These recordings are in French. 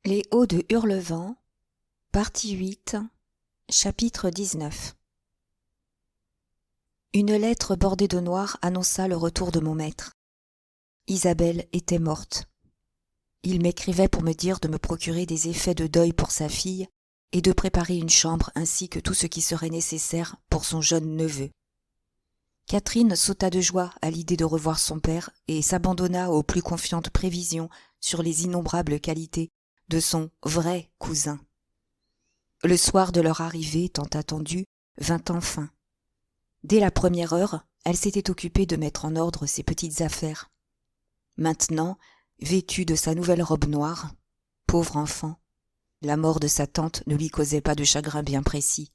Les Hauts de Hurlevent, partie 8, chapitre 19. Une lettre bordée de noir annonça le retour de mon maître. Isabelle était morte. Il m'écrivait pour me dire de me procurer des effets de deuil pour sa fille et de préparer une chambre ainsi que tout ce qui serait nécessaire pour son jeune neveu. Catherine sauta de joie à l'idée de revoir son père et s'abandonna aux plus confiantes prévisions sur les innombrables qualités de son vrai cousin. Le soir de leur arrivée tant attendue vint enfin. Dès la première heure, elle s'était occupée de mettre en ordre ses petites affaires. Maintenant, vêtue de sa nouvelle robe noire, pauvre enfant, la mort de sa tante ne lui causait pas de chagrin bien précis.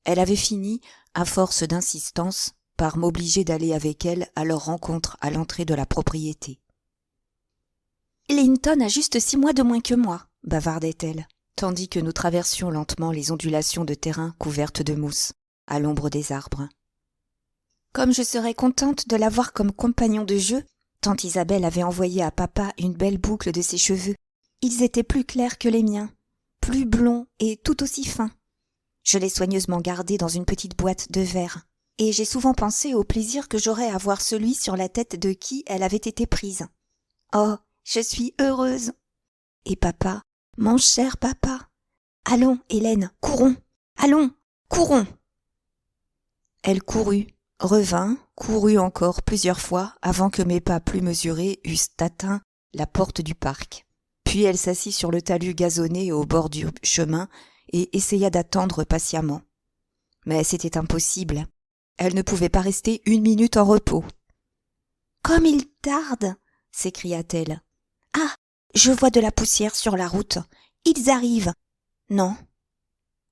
Elle avait fini, à force d'insistance, par m'obliger d'aller avec elle à leur rencontre à l'entrée de la propriété. « Linton a juste 6 mois de moins que moi », bavardait-elle, tandis que nous traversions lentement les ondulations de terrain couvertes de mousse, à l'ombre des arbres. « Comme je serais contente de l'avoir comme compagnon de jeu, tante Isabelle avait envoyé à papa une belle boucle de ses cheveux. Ils étaient plus clairs que les miens, plus blonds et tout aussi fins. Je l'ai soigneusement gardé dans une petite boîte de verre. Et j'ai souvent pensé au plaisir que j'aurais à voir celui sur la tête de qui elle avait été prise. Oh, je suis heureuse. Et papa, mon cher papa. Allons, Hélène, courons. Allons, courons. Elle courut, revint, courut encore plusieurs fois avant que mes pas plus mesurés eussent atteint la porte du parc. Puis elle s'assit sur le talus gazonné au bord du chemin et essaya d'attendre patiemment. Mais c'était impossible. Elle ne pouvait pas rester 1 minute en repos. « Comme il tarde !» s'écria-t-elle. « Ah, je vois de la poussière sur la route. Ils arrivent. Non.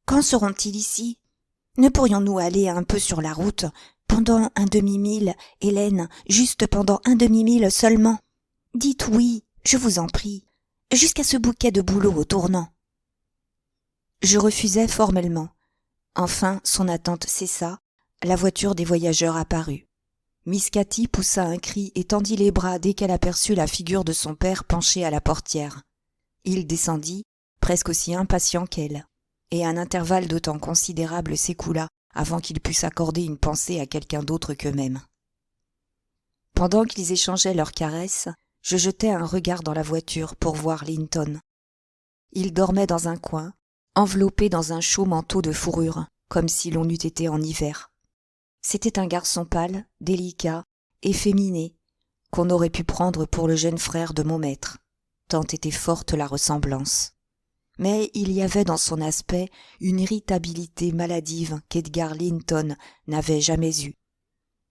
Quand seront-ils ici? Ne pourrions-nous aller un peu sur la route, pendant un demi-mille, Hélène, juste pendant un demi-mille seulement? Dites oui, je vous en prie, jusqu'à ce bouquet de bouleaux au tournant. » Je refusai formellement. Enfin, son attente cessa. La voiture des voyageurs apparut. Miss Cathy poussa un cri et tendit les bras dès qu'elle aperçut la figure de son père penché à la portière. Il descendit, presque aussi impatient qu'elle, et un intervalle de temps considérable s'écoula avant qu'il pût s'accorder une pensée à quelqu'un d'autre qu'eux-mêmes. Pendant qu'ils échangeaient leurs caresses, je jetai un regard dans la voiture pour voir Linton. Il dormait dans un coin, enveloppé dans un chaud manteau de fourrure, comme si l'on eût été en hiver. C'était un garçon pâle, délicat, efféminé, qu'on aurait pu prendre pour le jeune frère de mon maître, tant était forte la ressemblance. Mais il y avait dans son aspect une irritabilité maladive qu'Edgar Linton n'avait jamais eue.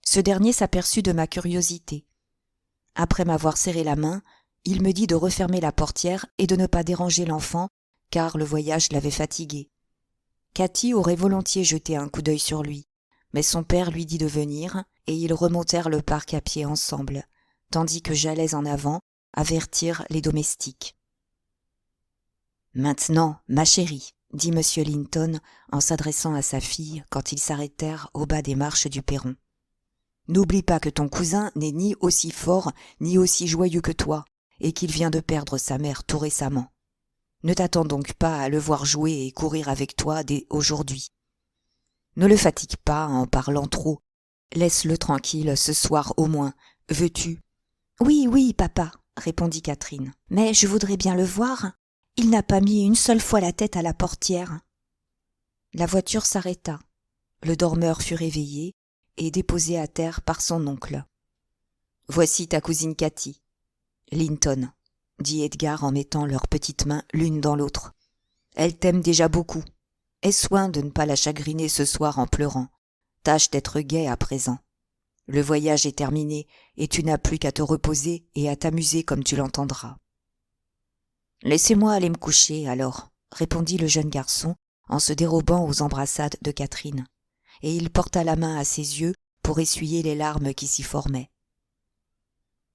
Ce dernier s'aperçut de ma curiosité. Après m'avoir serré la main, il me dit de refermer la portière et de ne pas déranger l'enfant, car le voyage l'avait fatigué. Cathy aurait volontiers jeté un coup d'œil sur lui, mais son père lui dit de venir, et ils remontèrent le parc à pied ensemble, tandis que j'allais en avant avertir les domestiques. « Maintenant, ma chérie, » dit M. Linton en s'adressant à sa fille quand ils s'arrêtèrent au bas des marches du perron. « N'oublie pas que ton cousin n'est ni aussi fort ni aussi joyeux que toi, et qu'il vient de perdre sa mère tout récemment. Ne t'attends donc pas à le voir jouer et courir avec toi dès aujourd'hui. Ne le fatigue pas en parlant trop. Laisse-le tranquille ce soir au moins. Veux-tu ? » « Oui, oui, papa, » répondit Catherine. « Mais je voudrais bien le voir. Il n'a pas mis une seule fois la tête à la portière. » La voiture s'arrêta. Le dormeur fut réveillé et déposé à terre par son oncle. « Voici ta cousine Cathy. Linton, » dit Edgar en mettant leurs petites mains l'une dans l'autre. « Elle t'aime déjà beaucoup. Aie soin de ne pas la chagriner ce soir en pleurant. Tâche d'être gai à présent. Le voyage est terminé et tu n'as plus qu'à te reposer et à t'amuser comme tu l'entendras. »« Laissez-moi aller me coucher, alors, » répondit le jeune garçon en se dérobant aux embrassades de Catherine, et il porta la main à ses yeux pour essuyer les larmes qui s'y formaient.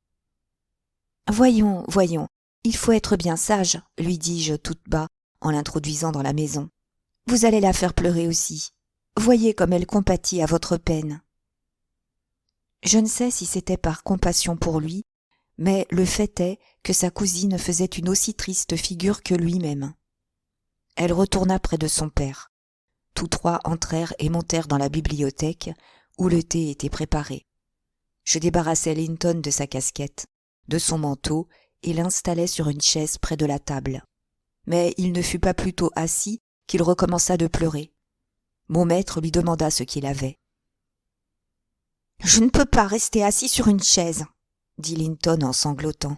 « Voyons, voyons, il faut être bien sage, lui dis-je tout bas en l'introduisant dans la maison. Vous allez la faire pleurer aussi. Voyez comme elle compatit à votre peine. » Je ne sais si c'était par compassion pour lui, mais le fait est que sa cousine faisait une aussi triste figure que lui-même. Elle retourna près de son père. Tous trois entrèrent et montèrent dans la bibliothèque, où le thé était préparé. Je débarrassai Linton de sa casquette, de son manteau, et l'installai sur une chaise près de la table. Mais il ne fut pas plus tôt assis qu'il recommença de pleurer. Mon maître lui demanda ce qu'il avait. « Je ne peux pas rester assis sur une chaise, » dit Linton en sanglotant.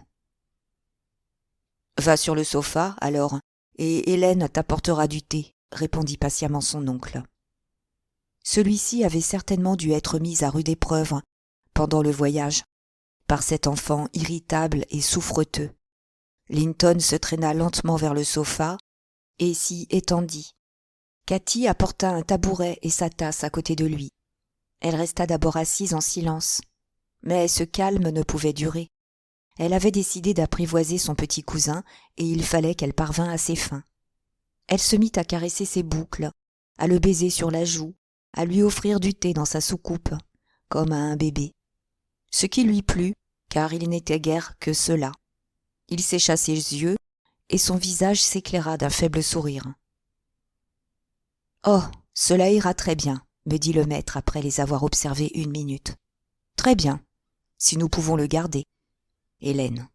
« Va sur le sofa, alors, et Hélène t'apportera du thé, » répondit patiemment son oncle. Celui-ci avait certainement dû être mis à rude épreuve pendant le voyage, par cet enfant irritable et souffreteux. Linton se traîna lentement vers le sofa et s'y étendit. Cathy apporta un tabouret et sa tasse à côté de lui. Elle resta d'abord assise en silence, mais ce calme ne pouvait durer. Elle avait décidé d'apprivoiser son petit cousin et il fallait qu'elle parvînt à ses fins. Elle se mit à caresser ses boucles, à le baiser sur la joue, à lui offrir du thé dans sa soucoupe, comme à un bébé. Ce qui lui plut, car il n'était guère que cela. Il sécha ses yeux, et son visage s'éclaira d'un faible sourire. « Oh, cela ira très bien, » me dit le maître après les avoir observés 1 minute. « Très bien, si nous pouvons le garder. Hélène.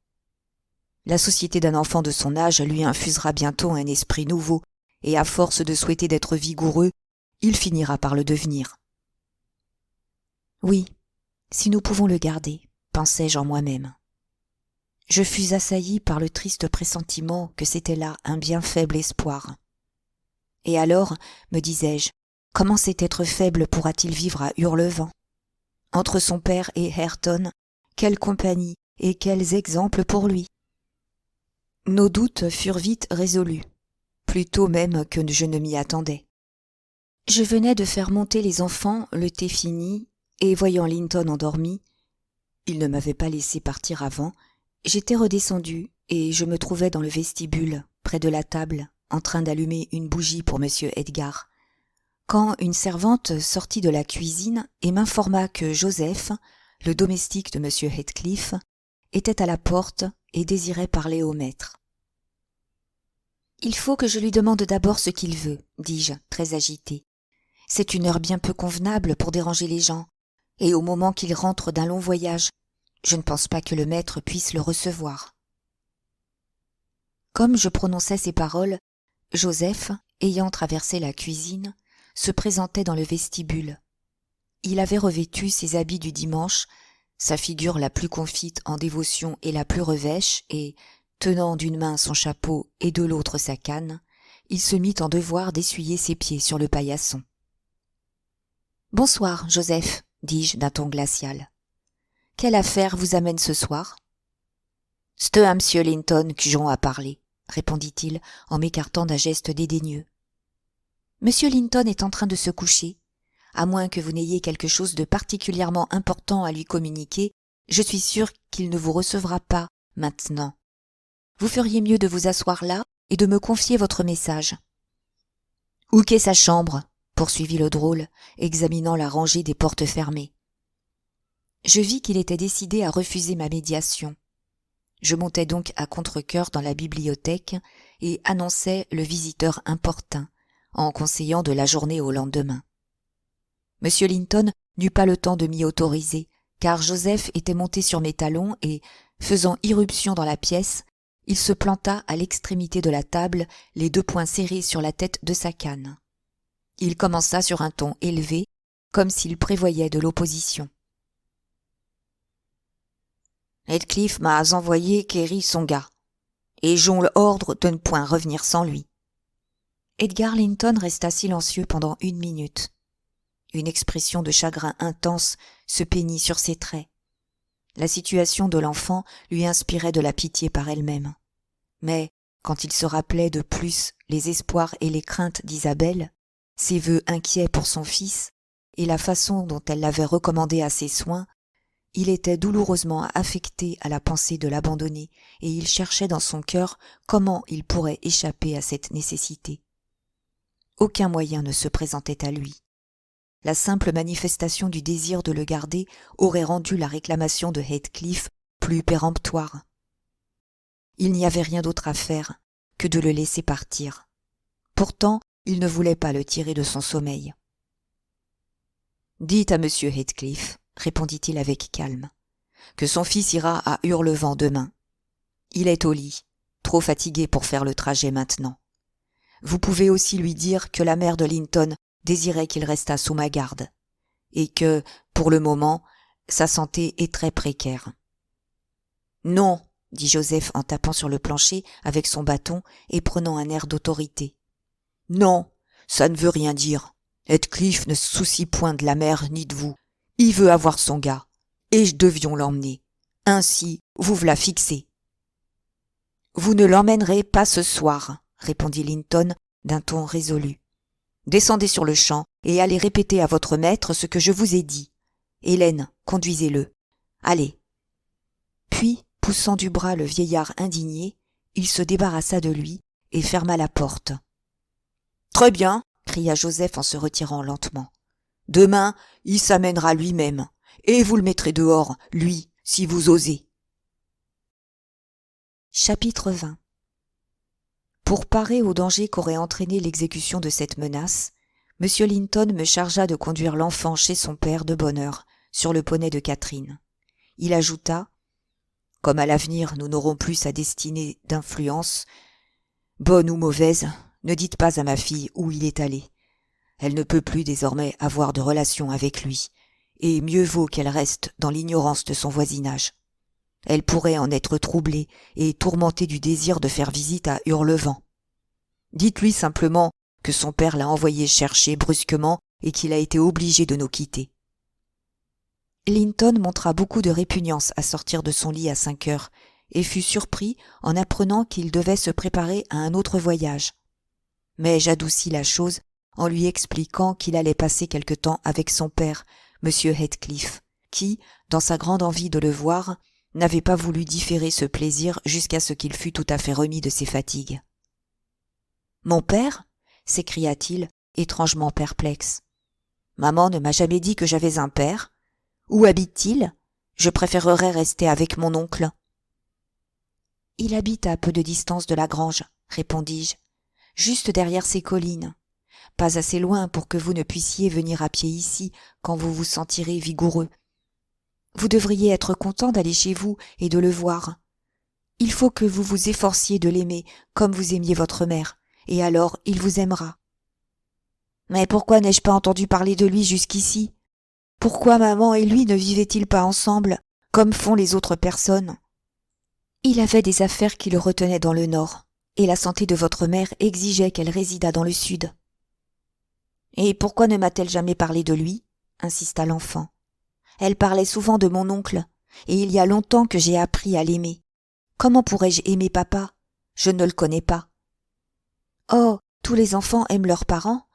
La société d'un enfant de son âge lui infusera bientôt un esprit nouveau, et à force de souhaiter d'être vigoureux, il finira par le devenir. » Oui, si nous pouvons le garder, pensai-je en moi-même. Je fus assailli par le triste pressentiment que c'était là un bien faible espoir. Et alors, me disais-je, comment cet être faible pourra-t-il vivre à Hurlevent? Entre son père et Hareton, quelle compagnie et quels exemples pour lui! Nos doutes furent vite résolus, plus tôt même que je ne m'y attendais. Je venais de faire monter les enfants, le thé fini, et voyant Linton endormi, il ne m'avait pas laissé partir avant, j'étais redescendu et je me trouvais dans le vestibule, près de la table, en train d'allumer une bougie pour monsieur Edgar, quand une servante sortit de la cuisine et m'informa que Joseph, le domestique de monsieur Heathcliff, était à la porte et désirait parler au maître. « Il faut que je lui demande d'abord ce qu'il veut, » dis-je, très agité. « C'est une heure bien peu convenable pour déranger les gens, et au moment qu'il rentre d'un long voyage, je ne pense pas que le maître puisse le recevoir. » Comme je prononçais ces paroles, Joseph, ayant traversé la cuisine, se présentait dans le vestibule. Il avait revêtu ses habits du dimanche, sa figure la plus confite en dévotion et la plus revêche, et, tenant d'une main son chapeau et de l'autre sa canne, il se mit en devoir d'essuyer ses pieds sur le paillasson. « Bonsoir, Joseph, » dis-je d'un ton glacial. « Quelle affaire vous amène ce soir ?»« C'est à monsieur Linton que j'en a parlé, » répondit-il en m'écartant d'un geste dédaigneux. « Monsieur Linton est en train de se coucher. À moins que vous n'ayez quelque chose de particulièrement important à lui communiquer, je suis sûre qu'il ne vous recevra pas maintenant. Vous feriez mieux de vous asseoir là et de me confier votre message. »« Où qu'est sa chambre ?» poursuivit le drôle, examinant la rangée des portes fermées. Je vis qu'il était décidé à refuser ma médiation. Je montai donc à contre-cœur dans la bibliothèque et annonçai le visiteur importun, en conseillant de l'ajourner au lendemain. Monsieur Linton n'eut pas le temps de m'y autoriser, car Joseph était monté sur mes talons et, faisant irruption dans la pièce, il se planta à l'extrémité de la table, les 2 poings serrés sur la tête de sa canne. Il commença sur un ton élevé, comme s'il prévoyait de l'opposition. « Heathcliff m'a envoyé quérir son gars, et j'ont l'ordre de ne point revenir sans lui. » Edgar Linton resta silencieux pendant 1 minute. Une expression de chagrin intense se peignit sur ses traits. La situation de l'enfant lui inspirait de la pitié par elle-même. Mais, quand il se rappelait de plus les espoirs et les craintes d'Isabelle, ses vœux inquiets pour son fils, et la façon dont elle l'avait recommandé à ses soins, il était douloureusement affecté à la pensée de l'abandonner, et il cherchait dans son cœur comment il pourrait échapper à cette nécessité. Aucun moyen ne se présentait à lui. La simple manifestation du désir de le garder aurait rendu la réclamation de Heathcliff plus péremptoire. Il n'y avait rien d'autre à faire que de le laisser partir. Pourtant, il ne voulait pas le tirer de son sommeil. « Dites à M. Heathcliff, répondit-il avec calme, que son fils ira à Hurlevent demain. Il est au lit, trop fatigué pour faire le trajet maintenant. Vous pouvez aussi lui dire que la mère de Linton désirait qu'il restât sous ma garde, et que, pour le moment, sa santé est très précaire. »« Non, » dit Joseph en tapant sur le plancher avec son bâton et prenant un air d'autorité. « Non, ça ne veut rien dire. Heathcliff ne se soucie point de la mère ni de vous. Il veut avoir son gars, et je devions l'emmener. Ainsi, vous v'là fixé. »« Vous ne l'emmènerez pas ce soir, » répondit Linton d'un ton résolu. « Descendez sur le champ et allez répéter à votre maître ce que je vous ai dit. Hélène, conduisez-le. Allez. » Puis, poussant du bras le vieillard indigné, il se débarrassa de lui et ferma la porte. « Très bien, » cria Joseph en se retirant lentement. « Demain, il s'amènera lui-même, et vous le mettrez dehors, lui, si vous osez. » Chapitre 20. Pour parer au danger qu'aurait entraîné l'exécution de cette menace, M. Linton me chargea de conduire l'enfant chez son père de bonne heure, sur le poney de Catherine. Il ajouta, « Comme à l'avenir nous n'aurons plus sa destinée d'influence, bonne ou mauvaise, ne dites pas à ma fille où il est allé. Elle ne peut plus désormais avoir de relation avec lui, et mieux vaut qu'elle reste dans l'ignorance de son voisinage. Elle pourrait en être troublée et tourmentée du désir de faire visite à Hurlevent. Dites-lui simplement que son père l'a envoyé chercher brusquement et qu'il a été obligé de nous quitter. » Linton montra beaucoup de répugnance à sortir de son lit à 5 heures et fut surpris en apprenant qu'il devait se préparer à un autre voyage. Mais j'adoucis la chose en lui expliquant qu'il allait passer quelque temps avec son père, M. Heathcliff, qui, dans sa grande envie de le voir, n'avait pas voulu différer ce plaisir jusqu'à ce qu'il fût tout à fait remis de ses fatigues. « Mon père » s'écria-t-il, étrangement perplexe. « Maman ne m'a jamais dit que j'avais un père. Où habite-t-il ? Je préférerais rester avec mon oncle. »« Il habite à peu de distance de la grange, » répondis-je, « juste derrière ces collines. Pas assez loin pour que vous ne puissiez venir à pied ici quand vous vous sentirez vigoureux. Vous devriez être content d'aller chez vous et de le voir. Il faut que vous vous efforciez de l'aimer comme vous aimiez votre mère, et alors il vous aimera. » « Mais pourquoi n'ai-je pas entendu parler de lui jusqu'ici ? Pourquoi maman et lui ne vivaient-ils pas ensemble, comme font les autres personnes ? Il avait des affaires qui le retenaient dans le nord, et la santé de votre mère exigeait qu'elle résidât dans le sud. »« Et pourquoi ne m'a-t-elle jamais parlé de lui ? » insista l'enfant. « Elle parlait souvent de mon oncle, et il y a longtemps que j'ai appris à l'aimer. Comment pourrais-je aimer papa ? Je ne le connais pas. »« Oh, tous les enfants aiment leurs parents.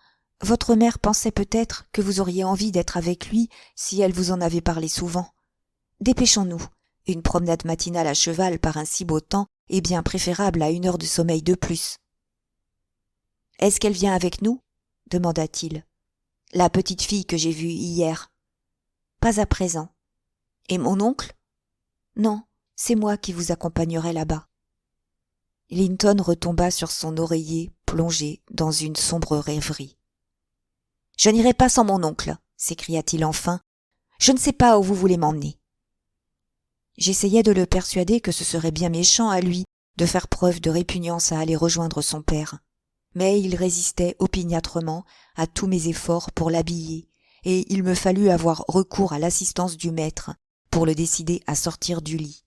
Votre mère pensait peut-être que vous auriez envie d'être avec lui si elle vous en avait parlé souvent. Dépêchons-nous. Une promenade matinale à cheval par un si beau temps est bien préférable à 1 heure de sommeil de plus. »« Est-ce qu'elle vient avec nous ? » demanda-t-il. « La petite fille que j'ai vue hier. »« Pas à présent. »« Et mon oncle ? » ?»« Non, c'est moi qui vous accompagnerai là-bas. » Linton retomba sur son oreiller plongé dans une sombre rêverie. « Je n'irai pas sans mon oncle, » s'écria-t-il enfin. « Je ne sais pas où vous voulez m'emmener. » J'essayais de le persuader que ce serait bien méchant à lui de faire preuve de répugnance à aller rejoindre son père. Mais il résistait opiniâtrement à tous mes efforts pour l'habiller, et il me fallut avoir recours à l'assistance du maître pour le décider à sortir du lit.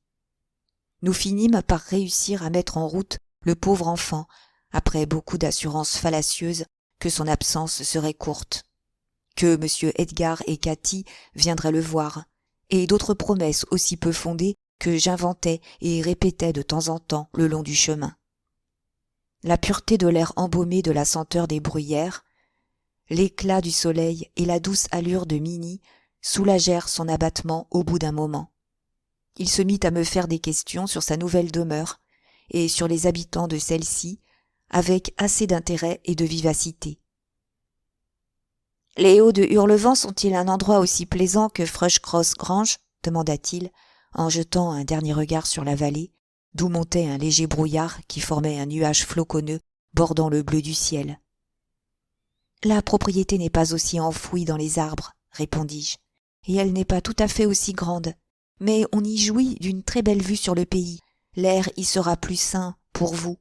Nous finîmes par réussir à mettre en route le pauvre enfant, après beaucoup d'assurances fallacieuses que son absence serait courte, que M. Edgar et Cathy viendraient le voir, et d'autres promesses aussi peu fondées que j'inventais et répétais de temps en temps le long du chemin. La pureté de l'air embaumé de la senteur des bruyères, l'éclat du soleil et la douce allure de Minnie soulagèrent son abattement au bout d'un moment. Il se mit à me faire des questions sur sa nouvelle demeure et sur les habitants de celle-ci, avec assez d'intérêt et de vivacité. « Les hauts de Hurlevent sont-ils un endroit aussi plaisant que Thrushcross Grange ? demanda-t-il, en jetant un dernier regard sur la vallée, d'où montait un léger brouillard qui formait un nuage floconneux bordant le bleu du ciel. « La propriété n'est pas aussi enfouie dans les arbres, répondis-je, et elle n'est pas tout à fait aussi grande, mais on y jouit d'une très belle vue sur le pays. L'air y sera plus sain pour vous,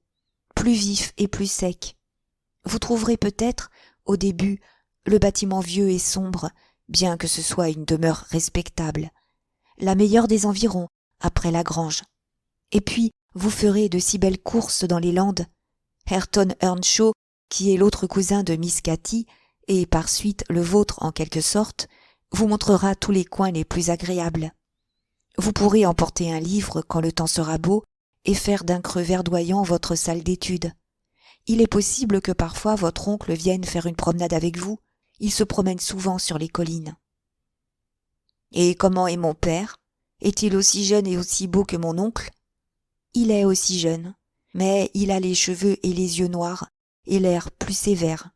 plus vif et plus sec. Vous trouverez peut-être, au début, le bâtiment vieux et sombre, bien que ce soit une demeure respectable, la meilleure des environs, après la grange. Et puis, vous ferez de si belles courses dans les Landes. Ayrton Earnshaw, qui est l'autre cousin de Miss Katy, et par suite le vôtre en quelque sorte, vous montrera tous les coins les plus agréables. Vous pourrez emporter un livre quand le temps sera beau et faire d'un creux verdoyant votre salle d'études. Il est possible que parfois votre oncle vienne faire une promenade avec vous. Il se promène souvent sur les collines. Et comment est mon père? Est-il aussi jeune et aussi beau que mon oncle? Il est aussi jeune, mais il a les cheveux et les yeux noirs et l'air plus sévère.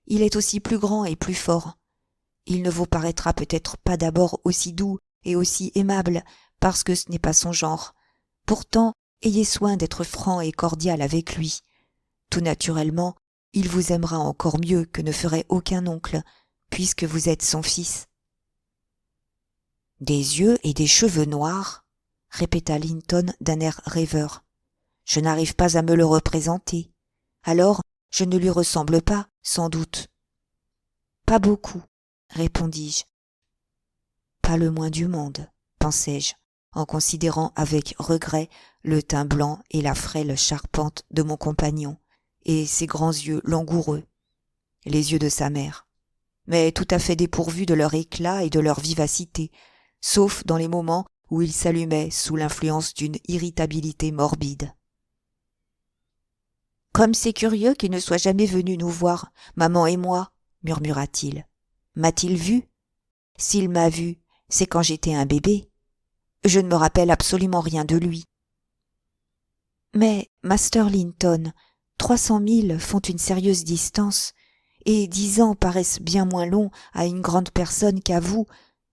Il est aussi plus grand et plus fort. Il ne vous paraîtra peut-être pas d'abord aussi doux et aussi aimable, parce que ce n'est pas son genre. Pourtant, ayez soin d'être franc et cordial avec lui. Tout naturellement, il vous aimera encore mieux que ne ferait aucun oncle, puisque vous êtes son fils. Des yeux et des cheveux noirs, répéta Linton d'un air rêveur. Je n'arrive pas à me le représenter. Alors, je ne lui ressemble pas, sans doute. Pas beaucoup, répondis-je. Pas le moins du monde, pensai-je, en considérant avec regret le teint blanc et la frêle charpente de mon compagnon, et ses grands yeux langoureux, les yeux de sa mère, mais tout à fait dépourvus de leur éclat et de leur vivacité, sauf dans les moments où ils s'allumaient sous l'influence d'une irritabilité morbide. « Comme c'est curieux qu'il ne soit jamais venu nous voir, maman et moi, » murmura-t-il. « M'a-t-il vu? S'il m'a vu, c'est quand j'étais un bébé. Je ne me rappelle absolument rien de lui. » Mais, Master Linton, 300 milles font une sérieuse distance, et 10 ans paraissent bien moins longs à une grande personne qu'à vous.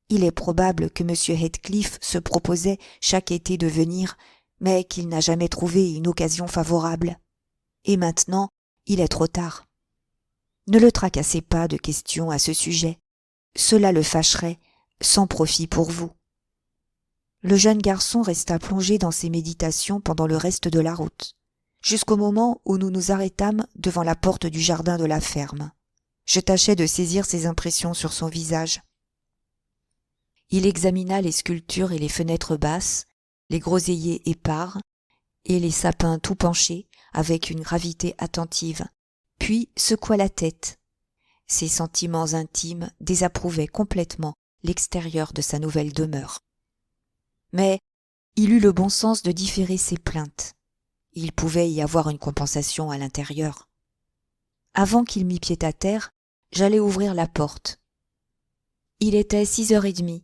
Il est probable que M. Heathcliff se proposait chaque été de venir, mais qu'il n'a jamais trouvé une occasion favorable. Et maintenant, il est trop tard. Ne le tracassez pas de questions à ce sujet. Cela le fâcherait, sans profit pour vous. Le jeune garçon resta plongé dans ses méditations pendant le reste de la route, jusqu'au moment où nous nous arrêtâmes devant la porte du jardin de la ferme. Je tâchais de saisir ses impressions sur son visage. Il examina les sculptures et les fenêtres basses, les groseilliers épars et les sapins tout penchés avec une gravité attentive, puis secoua la tête. Ses sentiments intimes désapprouvaient complètement l'extérieur de sa nouvelle demeure. Mais il eut le bon sens de différer ses plaintes. Il pouvait y avoir une compensation à l'intérieur. Avant qu'il mit pied à terre, j'allais ouvrir la porte. Il était 6h30.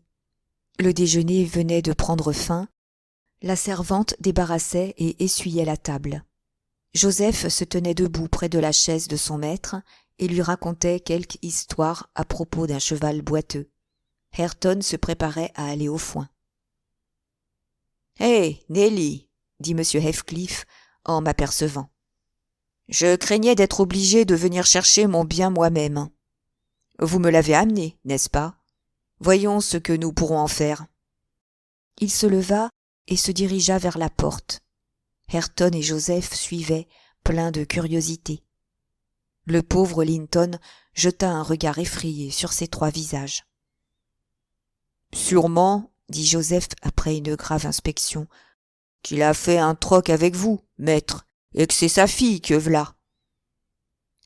Le déjeuner venait de prendre fin. La servante débarrassait et essuyait la table. Joseph se tenait debout près de la chaise de son maître et lui racontait quelque histoire à propos d'un cheval boiteux. Ayrton se préparait à aller au foin. « Hé, Nelly !» dit M. Heathcliff en m'apercevant. « Je craignais d'être obligé de venir chercher mon bien moi-même. Vous me l'avez amené, n'est-ce pas? Voyons ce que nous pourrons en faire. » Il se leva et se dirigea vers la porte. Ayrton et Joseph suivaient, pleins de curiosité. Le pauvre Linton jeta un regard effrayé sur ces 3 visages. « Sûrement, » dit Joseph après une grave inspection, « qu'il a fait un troc avec vous, maître, et que c'est sa fille que v'là. »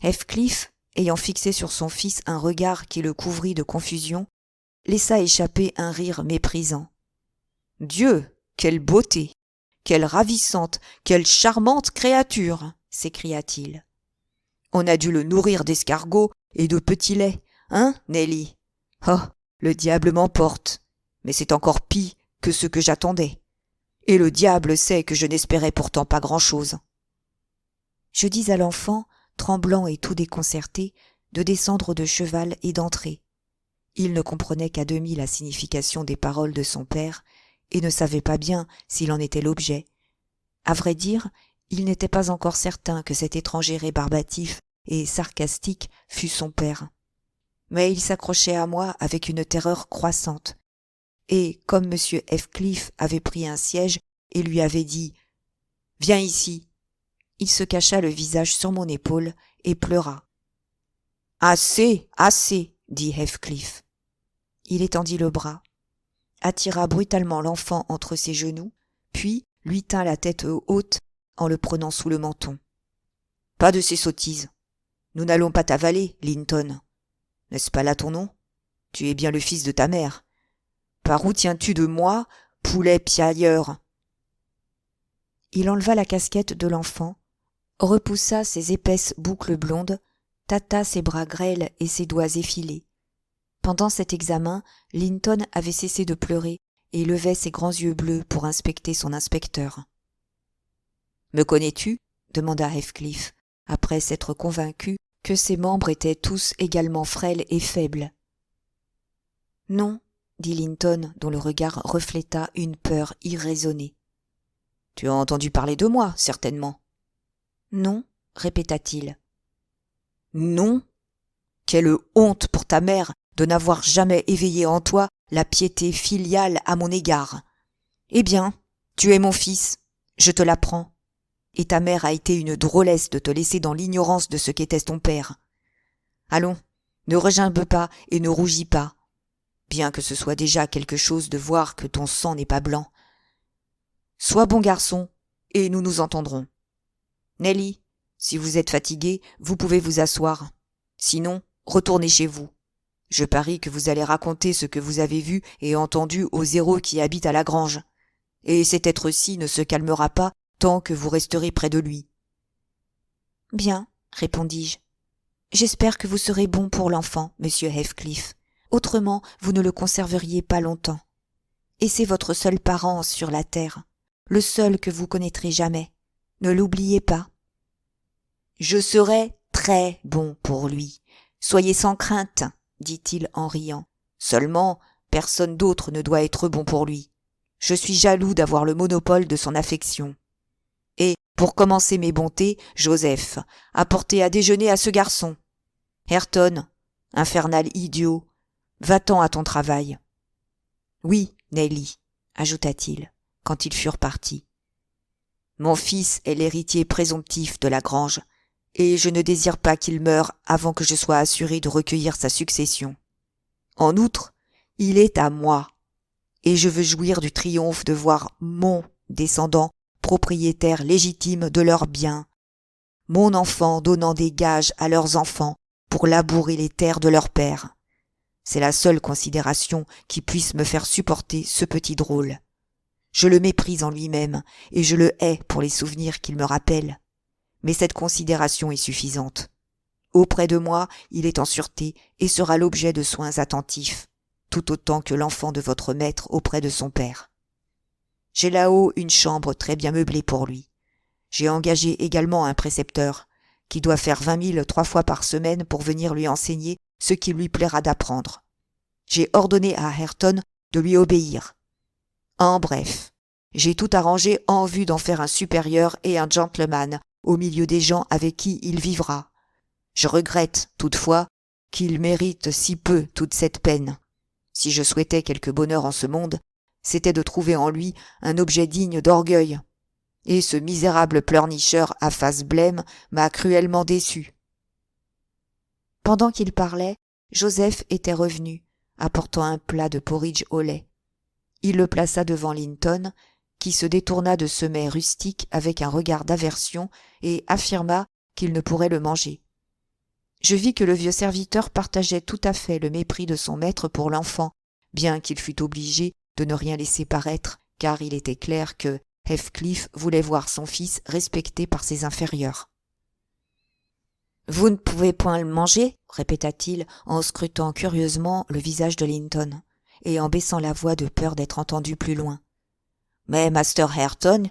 Heathcliff, ayant fixé sur son fils un regard qui le couvrit de confusion, laissa échapper un rire méprisant. « Dieu, quelle beauté! Quelle ravissante, quelle charmante créature !» s'écria-t-il. « On a dû le nourrir d'escargots et de petits laits, hein, Nelly? Oh, le diable m'emporte! Mais c'est encore pis que ce que j'attendais. Et le diable sait que je n'espérais pourtant pas grand-chose. » Je dis à l'enfant, tremblant et tout déconcerté, de descendre de cheval et d'entrer. Il ne comprenait qu'à demi la signification des paroles de son père, et ne savait pas bien s'il en était l'objet. À vrai dire, il n'était pas encore certain que cet étranger rébarbatif et sarcastique fût son père. Mais il s'accrochait à moi avec une terreur croissante, et comme M. Heathcliff avait pris un siège et lui avait dit « Viens ici », il se cacha le visage sur mon épaule et pleura. « Assez, assez !» dit Heathcliff. Il étendit le bras, attira brutalement l'enfant entre ses genoux, puis lui tint la tête haute en le prenant sous le menton. « Pas de ces sottises. Nous n'allons pas t'avaler, Linton. N'est-ce pas là ton nom? Tu es bien le fils de ta mère. Par où tiens-tu de moi, poulet piailleur ?» Il enleva la casquette de l'enfant, repoussa ses épaisses boucles blondes, tâta ses bras grêles et ses doigts effilés. Pendant cet examen, Linton avait cessé de pleurer et levait ses grands yeux bleus pour inspecter son inspecteur. « Me connais-tu » demanda Heathcliff, après s'être convaincu que ses membres étaient tous également frêles et faibles. « Non » dit Linton, dont le regard refléta une peur irraisonnée. « Tu as entendu parler de moi, certainement. »« Non » répéta-t-il. « Non ? Quelle honte pour ta mère de n'avoir jamais éveillé en toi la piété filiale à mon égard. Eh bien, tu es mon fils, je te l'apprends. Et ta mère a été une drôlesse de te laisser dans l'ignorance de ce qu'était ton père. Allons, ne regimbe pas et ne rougis pas, bien que ce soit déjà quelque chose de voir que ton sang n'est pas blanc. Sois bon garçon, et nous nous entendrons. Nelly, si vous êtes fatigué, vous pouvez vous asseoir. Sinon, retournez chez vous. Je parie que vous allez raconter ce que vous avez vu et entendu aux héros qui habitent à la grange. Et cet être-ci ne se calmera pas tant que vous resterez près de lui. Bien, répondis-je. J'espère que vous serez bon pour l'enfant, monsieur Heathcliff. Autrement, vous ne le conserveriez pas longtemps. Et c'est votre seul parent sur la terre, le seul que vous connaîtrez jamais. Ne l'oubliez pas. Je serai très bon pour lui. Soyez sans crainte, dit-il en riant. Seulement, personne d'autre ne doit être bon pour lui. Je suis jaloux d'avoir le monopole de son affection. Et, pour commencer mes bontés, Joseph, apportez à déjeuner à ce garçon. Ayrton, infernal idiot, va-t'en à ton travail. Oui, Nelly, ajouta-t-il, quand ils furent partis. Mon fils est l'héritier présomptif de la grange, et je ne désire pas qu'il meure avant que je sois assuré de recueillir sa succession. En outre, il est à moi, et je veux jouir du triomphe de voir mon descendant propriétaire légitime de leurs biens, mon enfant donnant des gages à leurs enfants pour labourer les terres de leur père. C'est la seule considération qui puisse me faire supporter ce petit drôle. Je le méprise en lui-même, et je le hais pour les souvenirs qu'il me rappelle. Mais cette considération est suffisante. Auprès de moi, il est en sûreté et sera l'objet de soins attentifs, tout autant que l'enfant de votre maître auprès de son père. J'ai là-haut une chambre très bien meublée pour lui. J'ai engagé également un précepteur, qui doit faire 20 000 3 fois par semaine pour venir lui enseigner ce qu'il lui plaira d'apprendre. J'ai ordonné à Ayrton de lui obéir. En bref, j'ai tout arrangé en vue d'en faire un supérieur et un gentleman au milieu des gens avec qui il vivra. Je regrette, toutefois, qu'il mérite si peu toute cette peine. Si je souhaitais quelque bonheur en ce monde, c'était de trouver en lui un objet digne d'orgueil. Et ce misérable pleurnicheur à face blême m'a cruellement déçu. Pendant qu'il parlait, Joseph était revenu, apportant un plat de porridge au lait. Il le plaça devant Linton, qui se détourna de ce mets rustique avec un regard d'aversion et affirma qu'il ne pourrait le manger. Je vis que le vieux serviteur partageait tout à fait le mépris de son maître pour l'enfant, bien qu'il fût obligé de ne rien laisser paraître, car il était clair que Heathcliff voulait voir son fils respecté par ses inférieurs. « Vous ne pouvez point le manger » répéta-t-il en scrutant curieusement le visage de Linton, et en baissant la voix de peur d'être entendu plus loin. « Mais Master Ayrton,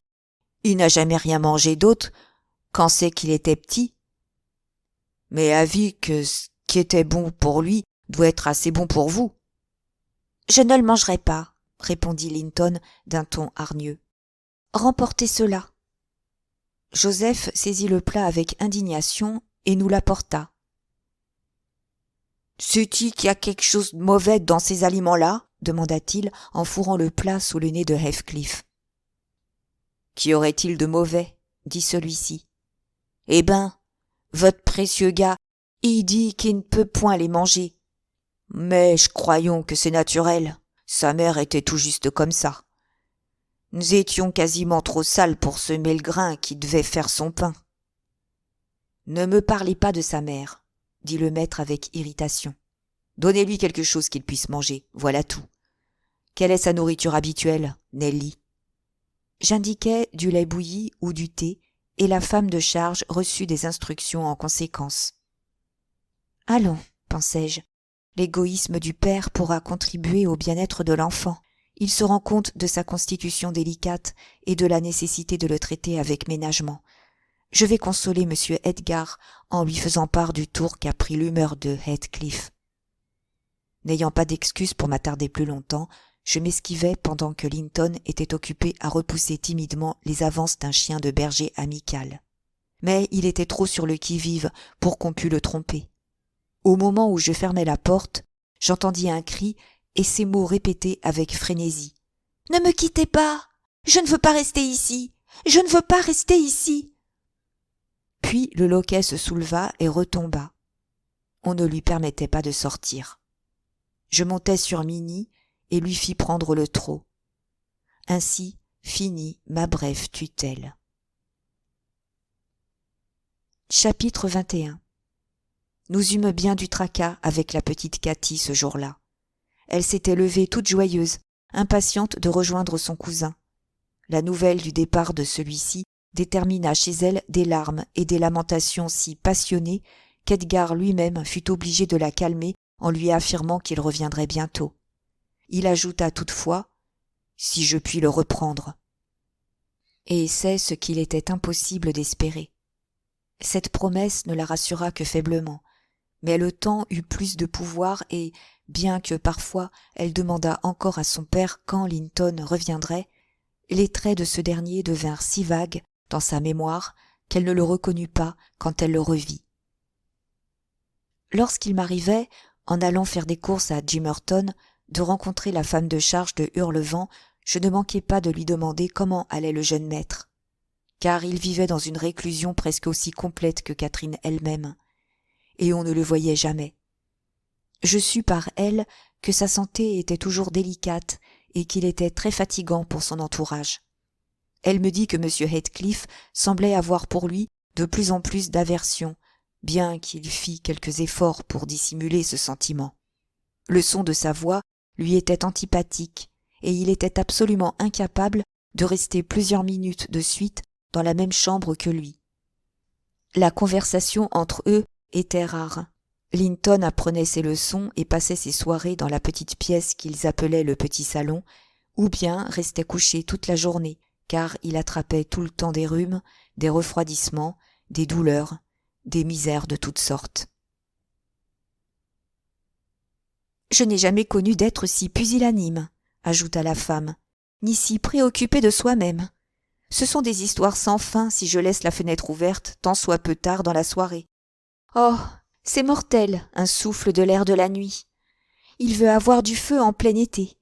il n'a jamais rien mangé d'autre quand c'est qu'il était petit. Mais avis que ce qui était bon pour lui doit être assez bon pour vous. »« Je ne le mangerai pas, » répondit Linton d'un ton hargneux. Remportez cela. Joseph saisit le plat avec indignation et nous l'apporta. Sais-tu qu'il y a quelque chose de mauvais dans ces aliments-là? Demanda-t-il en fourrant le plat sous le nez de Heathcliff. Qu'y aurait-il de mauvais? Dit celui-ci. Eh ben, votre précieux gars, il dit qu'il ne peut point les manger. Mais je croyons que c'est naturel. Sa mère était tout juste comme ça. Nous étions quasiment trop sales pour semer le grain qui devait faire son pain. Ne me parlez pas de sa mère, dit le maître avec irritation. Donnez-lui quelque chose qu'il puisse manger, voilà tout. Quelle est sa nourriture habituelle, Nelly? J'indiquai du lait bouilli ou du thé, et la femme de charge reçut des instructions en conséquence. Allons, pensai-je, l'égoïsme du père pourra contribuer au bien-être de l'enfant. Il se rend compte de sa constitution délicate et de la nécessité de le traiter avec ménagement. Je vais consoler M. Edgar en lui faisant part du tour qu'a pris l'humeur de Heathcliff. N'ayant pas d'excuse pour m'attarder plus longtemps, je m'esquivai pendant que Linton était occupé à repousser timidement les avances d'un chien de berger amical. Mais il était trop sur le qui-vive pour qu'on pût le tromper. Au moment où je fermais la porte, j'entendis un cri et ces mots répétés avec frénésie. « Ne me quittez pas! Je ne veux pas rester ici! Je ne veux pas rester ici !» Puis le loquet se souleva et retomba. On ne lui permettait pas de sortir. Je montai sur Minnie et lui fis prendre le trot. Ainsi finit ma brève tutelle. Chapitre 21. Nous eûmes bien du tracas avec la petite Cathy ce jour-là. Elle s'était levée toute joyeuse, impatiente de rejoindre son cousin. La nouvelle du départ de celui-ci détermina chez elle des larmes et des lamentations si passionnées qu'Edgar lui-même fut obligé de la calmer en lui affirmant qu'il reviendrait bientôt. Il ajouta toutefois « si je puis le reprendre ». Et c'est ce qu'il était impossible d'espérer. Cette promesse ne la rassura que faiblement, mais le temps eut plus de pouvoir et, bien que parfois elle demandât encore à son père quand Linton reviendrait, les traits de ce dernier devinrent si vagues dans sa mémoire qu'elle ne le reconnut pas quand elle le revit. Lorsqu'il m'arrivait, en allant faire des courses à Gimmerton, de rencontrer la femme de charge de Hurlevent, je ne manquai pas de lui demander comment allait le jeune maître, car il vivait dans une réclusion presque aussi complète que Catherine elle-même, et on ne le voyait jamais. Je sus par elle que sa santé était toujours délicate et qu'il était très fatigant pour son entourage. Elle me dit que M. Heathcliff semblait avoir pour lui de plus en plus d'aversion, bien qu'il fît quelques efforts pour dissimuler ce sentiment. Le son de sa voix lui était antipathique, et il était absolument incapable de rester plusieurs minutes de suite dans la même chambre que lui. La conversation entre eux était rare. Linton apprenait ses leçons et passait ses soirées dans la petite pièce qu'ils appelaient le petit salon, ou bien restait couché toute la journée, car il attrapait tout le temps des rhumes, des refroidissements, des douleurs, des misères de toutes sortes. « Je n'ai jamais connu d'être si pusillanime, » ajouta la femme, « ni si préoccupé de soi-même. Ce sont des histoires sans fin si je laisse la fenêtre ouverte tant soit peu tard dans la soirée. Oh, c'est mortel, un souffle de l'air de la nuit. Il veut avoir du feu en plein été.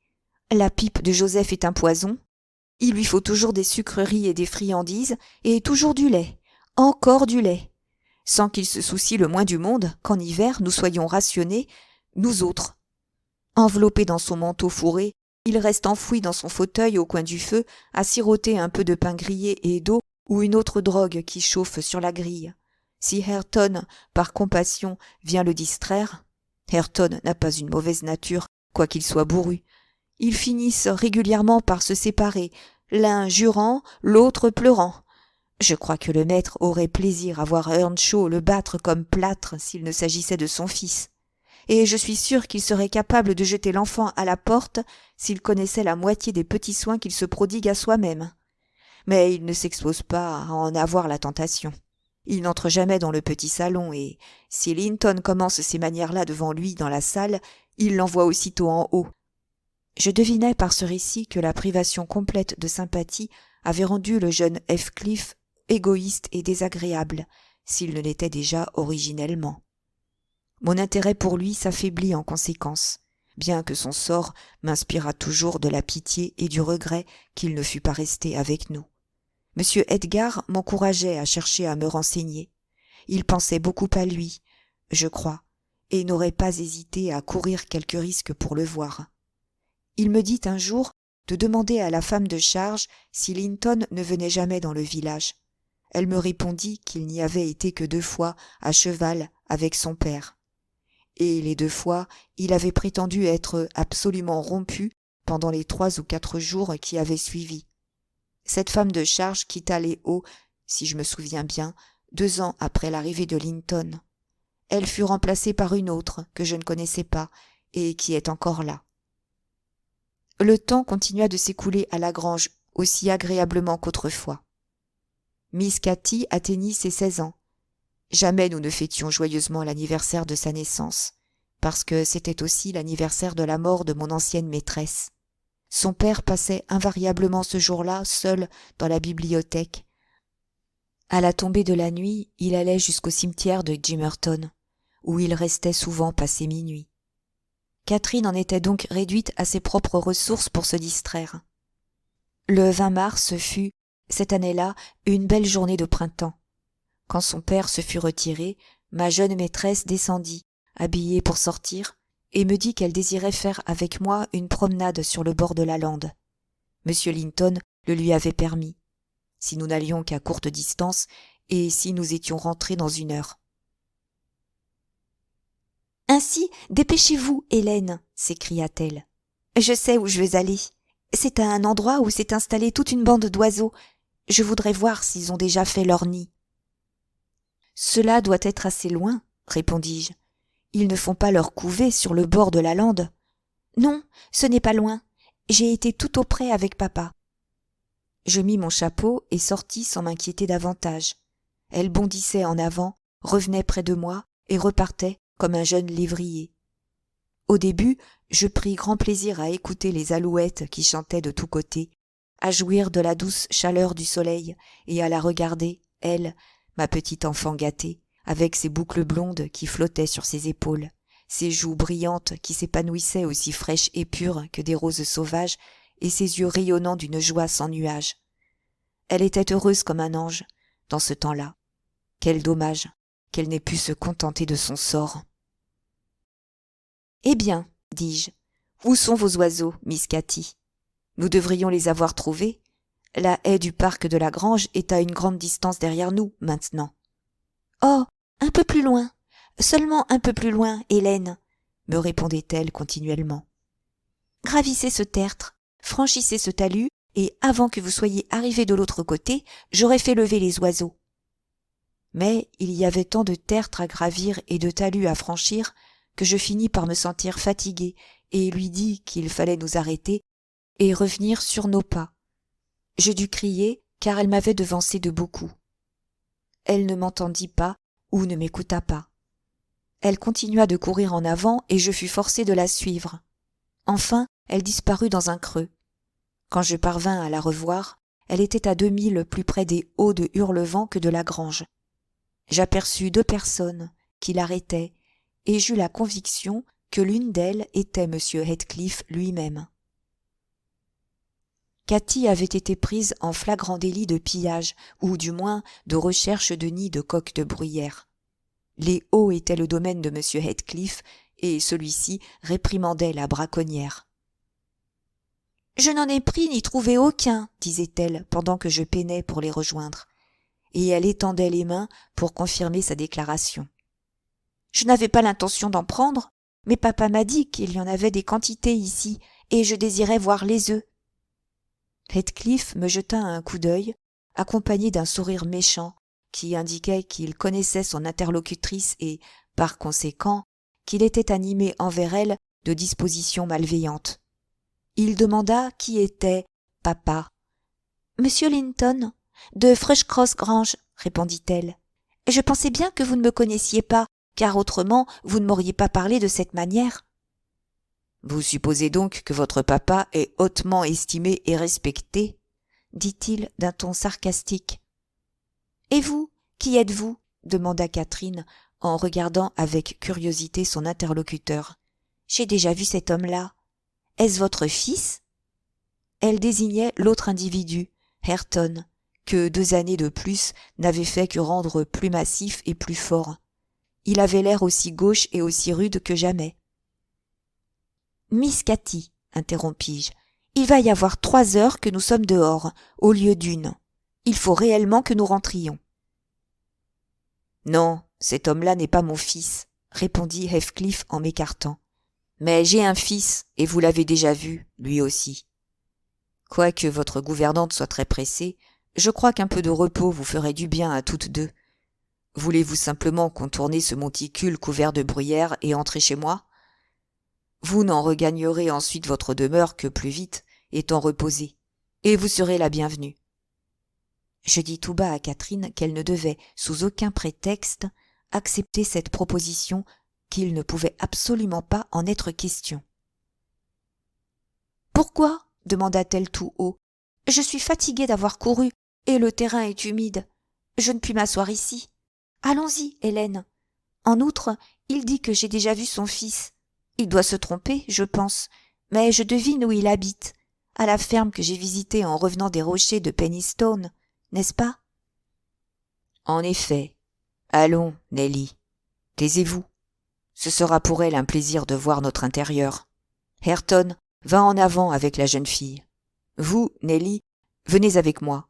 La pipe de Joseph est un poison. Il lui faut toujours des sucreries et des friandises, et toujours du lait, encore du lait, sans qu'il se soucie le moins du monde qu'en hiver nous soyons rationnés, nous autres. Enveloppé dans son manteau fourré, il reste enfoui dans son fauteuil au coin du feu à siroter un peu de pain grillé et d'eau ou une autre drogue qui chauffe sur la grille. Si Hareton, par compassion, vient le distraire, Hareton n'a pas une mauvaise nature, quoiqu'il soit bourru, ils finissent régulièrement par se séparer, l'un jurant, l'autre pleurant. Je crois que le maître aurait plaisir à voir Earnshaw le battre comme plâtre s'il ne s'agissait de son fils. Et je suis sûre qu'il serait capable de jeter l'enfant à la porte s'il connaissait la moitié des petits soins qu'il se prodigue à soi-même. Mais il ne s'expose pas à en avoir la tentation. Il n'entre jamais dans le petit salon et, si Linton commence ces manières-là devant lui dans la salle, il l'envoie aussitôt en haut. Je devinai par ce récit que la privation complète de sympathie avait rendu le jeune Heathcliff égoïste et désagréable, s'il ne l'était déjà originellement. Mon intérêt pour lui s'affaiblit en conséquence, bien que son sort m'inspirât toujours de la pitié et du regret qu'il ne fût pas resté avec nous. Monsieur Edgar m'encourageait à chercher à me renseigner. Il pensait beaucoup à lui, je crois, et n'aurait pas hésité à courir quelque risque pour le voir. Il me dit un jour de demander à la femme de charge si Linton ne venait jamais dans le village. Elle me répondit qu'il n'y avait été que 2 fois à cheval avec son père. Et les 2 fois, il avait prétendu être absolument rompu pendant les 3 ou 4 jours qui avaient suivi. Cette femme de charge quitta les Hauts, si je me souviens bien, 2 ans après l'arrivée de Linton. Elle fut remplacée par une autre que je ne connaissais pas et qui est encore là. Le temps continua de s'écouler à la grange aussi agréablement qu'autrefois. Miss Katy atteignit ses 16 ans. Jamais nous ne fêtions joyeusement l'anniversaire de sa naissance, parce que c'était aussi l'anniversaire de la mort de mon ancienne maîtresse. Son père passait invariablement ce jour-là seul dans la bibliothèque. À la tombée de la nuit, il allait jusqu'au cimetière de Gimmerton, où il restait souvent passer minuit. Catherine en était donc réduite à ses propres ressources pour se distraire. Le 20 mars fut, cette année-là, une belle journée de printemps. Quand son père se fut retiré, ma jeune maîtresse descendit, habillée pour sortir, et me dit qu'elle désirait faire avec moi une promenade sur le bord de la lande. Monsieur Linton le lui avait permis, si nous n'allions qu'à courte distance et si nous étions rentrés dans 1 heure. « Ainsi, dépêchez-vous, Hélène, s'écria-t-elle. Je sais où je veux aller. C'est à un endroit où s'est installée toute une bande d'oiseaux. Je voudrais voir s'ils ont déjà fait leur nid. » Cela doit être assez loin, répondis-je. Ils ne font pas leur couvée sur le bord de la lande. Non, ce n'est pas loin. J'ai été tout auprès avec papa. Je mis mon chapeau et sortis sans m'inquiéter davantage. Elle bondissait en avant, revenait près de moi et repartait comme un jeune lévrier. Au début, je pris grand plaisir à écouter les alouettes qui chantaient de tous côtés, à jouir de la douce chaleur du soleil et à la regarder, elle, ma petite enfant gâtée, avec ses boucles blondes qui flottaient sur ses épaules, ses joues brillantes qui s'épanouissaient aussi fraîches et pures que des roses sauvages, et ses yeux rayonnant d'une joie sans nuage. Elle était heureuse comme un ange, dans ce temps-là. Quel dommage qu'elle n'ait pu se contenter de son sort. « Eh bien, dis-je, où sont vos oiseaux, Miss Katy ? Nous devrions les avoir trouvés. La haie du parc de la grange est à une grande distance derrière nous, maintenant. »« Oh, un peu plus loin, seulement un peu plus loin, Hélène, » me répondait-elle continuellement. « Gravissez ce tertre, franchissez ce talus, et avant que vous soyez arrivés de l'autre côté, j'aurai fait lever les oiseaux. » Mais il y avait tant de tertres à gravir et de talus à franchir que je finis par me sentir fatiguée et lui dis qu'il fallait nous arrêter et revenir sur nos pas. Je dus crier car elle m'avait devancé de beaucoup. Elle ne m'entendit pas ou ne m'écouta pas. Elle continua de courir en avant et je fus forcé de la suivre. Enfin, elle disparut dans un creux. Quand je parvins à la revoir, elle était à 2 milles plus près des Hauts de Hurlevent que de la grange. J'aperçus 2 personnes qui l'arrêtaient et j'eus la conviction que l'une d'elles était M. Heathcliff lui-même. Katy avait été prise en flagrant délit de pillage ou du moins de recherche de nid de coqs de bruyère. Les Hauts étaient le domaine de M. Heathcliff et celui-ci réprimandait la braconnière. « Je n'en ai pris ni trouvé aucun, disait-elle pendant que je peinais pour les rejoindre. Et elle étendait les mains pour confirmer sa déclaration. Je n'avais pas l'intention d'en prendre, mais papa m'a dit qu'il y en avait des quantités ici, et je désirais voir les œufs. Heathcliff me jeta un coup d'œil, accompagné d'un sourire méchant, qui indiquait qu'il connaissait son interlocutrice et, par conséquent, qu'il était animé envers elle de dispositions malveillantes. Il demanda qui était papa. « Monsieur Linton, de Thrushcross Grange, » répondit-elle. « Je pensais bien que vous ne me connaissiez pas, car autrement vous ne m'auriez pas parlé de cette manière. » Vous supposez donc que votre papa est hautement estimé et respecté, dit-il d'un ton sarcastique. Et vous, qui êtes-vous demanda Catherine en regardant avec curiosité son interlocuteur. J'ai déjà vu cet homme-là. Est-ce votre fils? Elle désignait l'autre individu, Ayrton, que 2 années de plus n'avaient fait que rendre plus massif et plus fort. Il avait l'air aussi gauche et aussi rude que jamais. Miss Cathy, interrompis-je, il va y avoir 3 heures que nous sommes dehors, au lieu d'1. Il faut réellement que nous rentrions. Non, cet homme-là n'est pas mon fils, répondit Heathcliff en m'écartant. Mais j'ai un fils, et vous l'avez déjà vu, lui aussi. Quoique votre gouvernante soit très pressée, je crois qu'un peu de repos vous ferait du bien à toutes deux. Voulez-vous simplement contourner ce monticule couvert de bruyère et entrer chez moi? Vous n'en regagnerez ensuite votre demeure que plus vite, étant reposée, et vous serez la bienvenue. Je dis tout bas à Catherine qu'elle ne devait, sous aucun prétexte, accepter cette proposition, qu'il ne pouvait absolument pas en être question. « Pourquoi ?» demanda-t-elle tout haut. « Je suis fatiguée d'avoir couru, et le terrain est humide. Je ne puis m'asseoir ici. Allons-y, Hélène. En outre, il dit que j'ai déjà vu son fils. Il doit se tromper, je pense, mais je devine où il habite, à la ferme que j'ai visitée en revenant des rochers de Pennystone, n'est-ce pas? En effet. Allons, Nelly, taisez-vous. Ce sera pour elle un plaisir de voir notre intérieur. Ayrton, va en avant avec la jeune fille. Vous, Nelly, venez avec moi.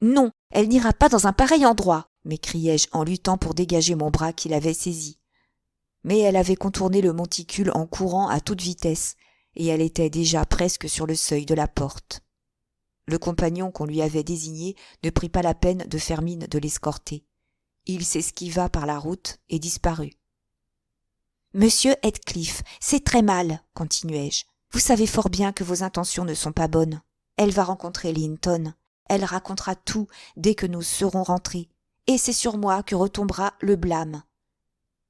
Non, elle n'ira pas dans un pareil endroit, m'écriai-je en luttant pour dégager mon bras qu'il avait saisi. Mais elle avait contourné le monticule en courant à toute vitesse, et elle était déjà presque sur le seuil de la porte. Le compagnon qu'on lui avait désigné ne prit pas la peine de faire mine de l'escorter. Il s'esquiva par la route et disparut. « Monsieur Heathcliff, c'est très mal, continuai-je. Vous savez fort bien que vos intentions ne sont pas bonnes. Elle va rencontrer Linton. Elle racontera tout dès que nous serons rentrés, et c'est sur moi que retombera le blâme. »«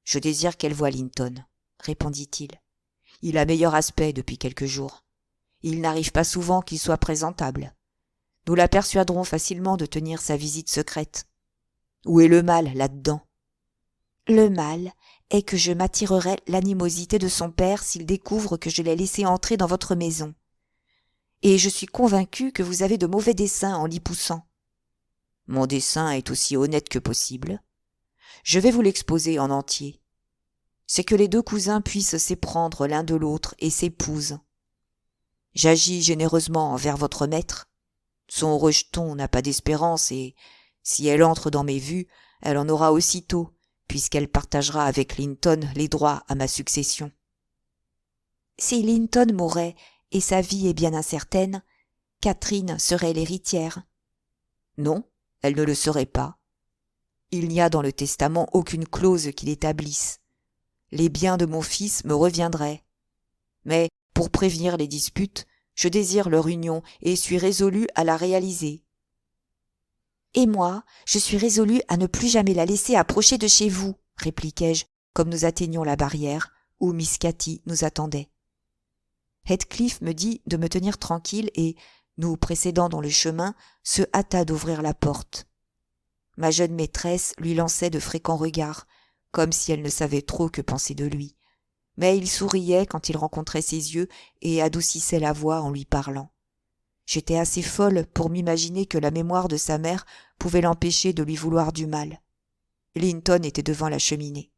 Je désire qu'elle voie Linton, » répondit-il. « Il a meilleur aspect depuis quelques jours. Il n'arrive pas souvent qu'il soit présentable. Nous la persuaderons facilement de tenir sa visite secrète. Où est le mal là-dedans? » « Le mal est que je m'attirerai l'animosité de son père s'il découvre que je l'ai laissé entrer dans votre maison. Et je suis convaincu que vous avez de mauvais desseins en l'y poussant. Mon dessein est aussi honnête que possible. Je vais vous l'exposer en entier. C'est que les 2 cousins puissent s'éprendre l'un de l'autre et s'épousent. J'agis généreusement envers votre maître. Son rejeton n'a pas d'espérance et, si elle entre dans mes vues, elle en aura aussitôt, puisqu'elle partagera avec Linton les droits à ma succession. Si Linton mourait, et sa vie est bien incertaine, Catherine serait l'héritière. Non, elle ne le serait pas. Il n'y a dans le testament aucune clause qui l'établisse. Les biens de mon fils me reviendraient. Mais, pour prévenir les disputes, je désire leur union et suis résolu à la réaliser. « Et moi, je suis résolu à ne plus jamais la laisser approcher de chez vous, » répliquai-je, comme nous atteignions la barrière, où Miss Cathy nous attendait. Heathcliff me dit de me tenir tranquille et, nous précédant dans le chemin, se hâta d'ouvrir la porte. Ma jeune maîtresse lui lançait de fréquents regards, comme si elle ne savait trop que penser de lui. Mais il souriait quand il rencontrait ses yeux et adoucissait la voix en lui parlant. J'étais assez folle pour m'imaginer que la mémoire de sa mère pouvait l'empêcher de lui vouloir du mal. Linton était devant la cheminée.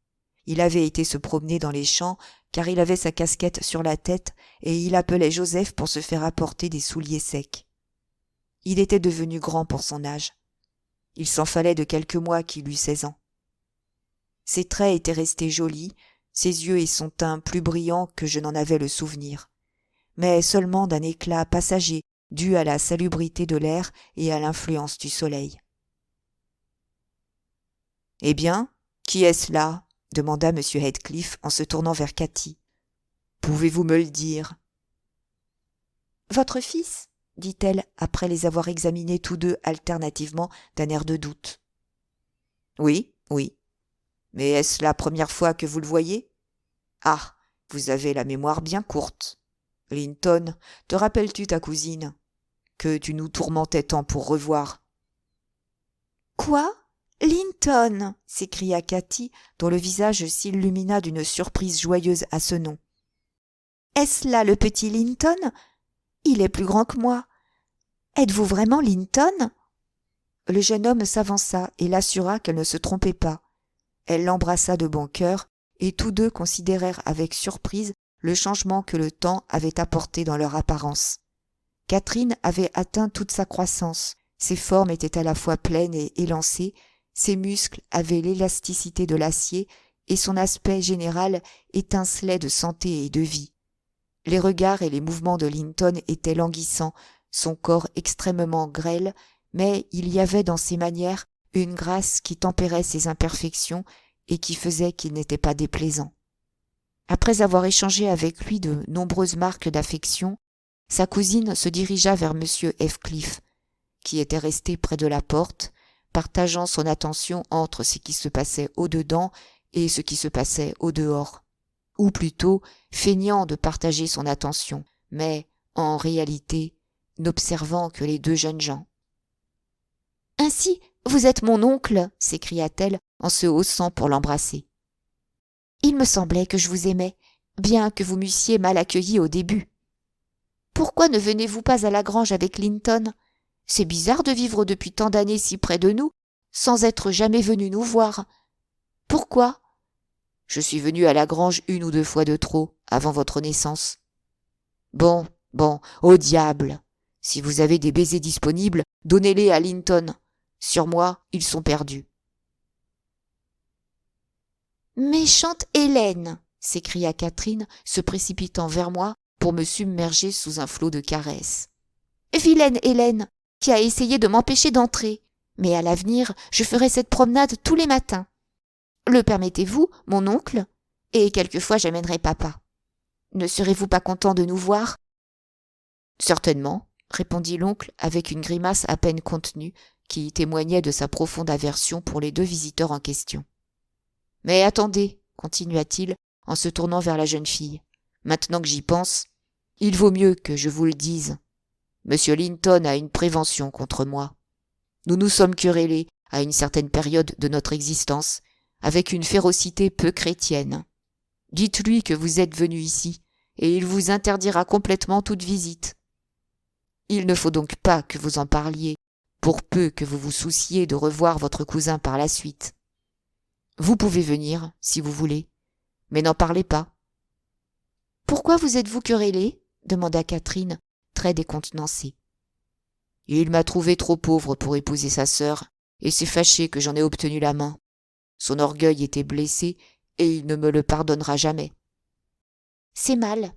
Il avait été se promener dans les champs car il avait sa casquette sur la tête et il appelait Joseph pour se faire apporter des souliers secs. Il était devenu grand pour son âge. Il s'en fallait de quelques mois qu'il eût 16 ans. Ses traits étaient restés jolis, ses yeux et son teint plus brillants que je n'en avais le souvenir, mais seulement d'un éclat passager dû à la salubrité de l'air et à l'influence du soleil. « Eh bien, qui est-ce là ?» demanda M. Heathcliff en se tournant vers Cathy. « Pouvez-vous me le dire ?»« Votre fils ?» dit-elle après les avoir examinés tous deux alternativement d'un air de doute. « Oui, oui. Mais est-ce la première fois que vous le voyez ? Ah, Vous avez la mémoire bien courte. Linton, te rappelles-tu ta cousine, que tu nous tourmentais tant pour revoir? Quoi? Linton! S'écria Cathy, dont le visage s'illumina d'une surprise joyeuse à ce nom. Est-ce là le petit Linton? Il est plus grand que moi. Êtes-vous vraiment Linton? Le jeune homme s'avança et l'assura qu'elle ne se trompait pas. Elle l'embrassa de bon cœur, et tous deux considérèrent avec surprise le changement que le temps avait apporté dans leur apparence. Catherine avait atteint toute sa croissance, ses formes étaient à la fois pleines et élancées, ses muscles avaient l'élasticité de l'acier, et son aspect général étincelait de santé et de vie. Les regards et les mouvements de Linton étaient languissants, son corps extrêmement grêle, mais il y avait dans ses manières une grâce qui tempérait ses imperfections et qui faisait qu'il n'était pas déplaisant. Après avoir échangé avec lui de nombreuses marques d'affection, sa cousine se dirigea vers M. Heathcliff, qui était resté près de la porte, partageant son attention entre ce qui se passait au-dedans et ce qui se passait au-dehors, ou plutôt feignant de partager son attention, mais, en réalité, n'observant que les deux jeunes gens. « Ainsi, vous êtes mon oncle !» s'écria-t-elle en se haussant pour l'embrasser. « Il me semblait que je vous aimais, bien que vous m'eussiez mal accueilli au début. Pourquoi ne venez-vous pas à la grange avec Linton? C'est bizarre de vivre depuis tant d'années si près de nous, sans être jamais venu nous voir. Pourquoi? Je suis venu à la grange 1 ou 2 fois de trop, avant votre naissance. Bon, au diable! Si vous avez des baisers disponibles, donnez-les à Linton. Sur moi, ils sont perdus. Méchante Hélène! S'écria Catherine, se précipitant vers moi pour me submerger sous un flot de caresses. Vilaine Hélène, qui a essayé de m'empêcher d'entrer. Mais à l'avenir, je ferai cette promenade tous les matins. Le permettez-vous, mon oncle? Et quelquefois j'amènerai papa. Ne serez-vous pas content de nous voir? Certainement, répondit l'oncle avec une grimace à peine contenue qui témoignait de sa profonde aversion pour les deux visiteurs en question. Mais attendez, continua-t-il en se tournant vers la jeune fille. Maintenant que j'y pense, il vaut mieux que je vous le dise. Monsieur Linton a une prévention contre moi. Nous nous sommes querellés à une certaine période de notre existence avec une férocité peu chrétienne. Dites-lui que vous êtes venu ici et il vous interdira complètement toute visite. Il ne faut donc pas que vous en parliez, pour peu que vous vous souciez de revoir votre cousin par la suite. Vous pouvez venir, si vous voulez, mais n'en parlez pas. « Pourquoi vous êtes-vous querellés ?» demanda Catherine, très décontenancée. « Il m'a trouvé trop pauvre pour épouser sa sœur, et s'est fâché que j'en ai obtenu la main. Son orgueil était blessé, et il ne me le pardonnera jamais. »« C'est mal.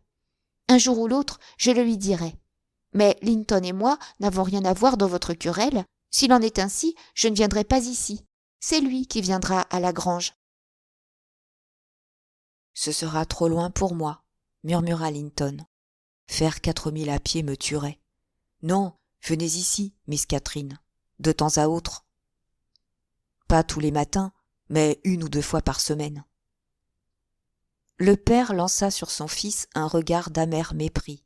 Un jour ou l'autre, je le lui dirai. Mais Linton et moi n'avons rien à voir dans votre querelle. S'il en est ainsi, je ne viendrai pas ici. C'est lui qui viendra à la grange. »« Ce sera trop loin pour moi, » murmura Linton. « Faire 4 milles à pied me tuerait. Non, venez ici, Miss Catherine, de temps à autre. Pas tous les matins, mais 1 ou 2 fois par semaine. » Le père lança sur son fils un regard d'amer mépris.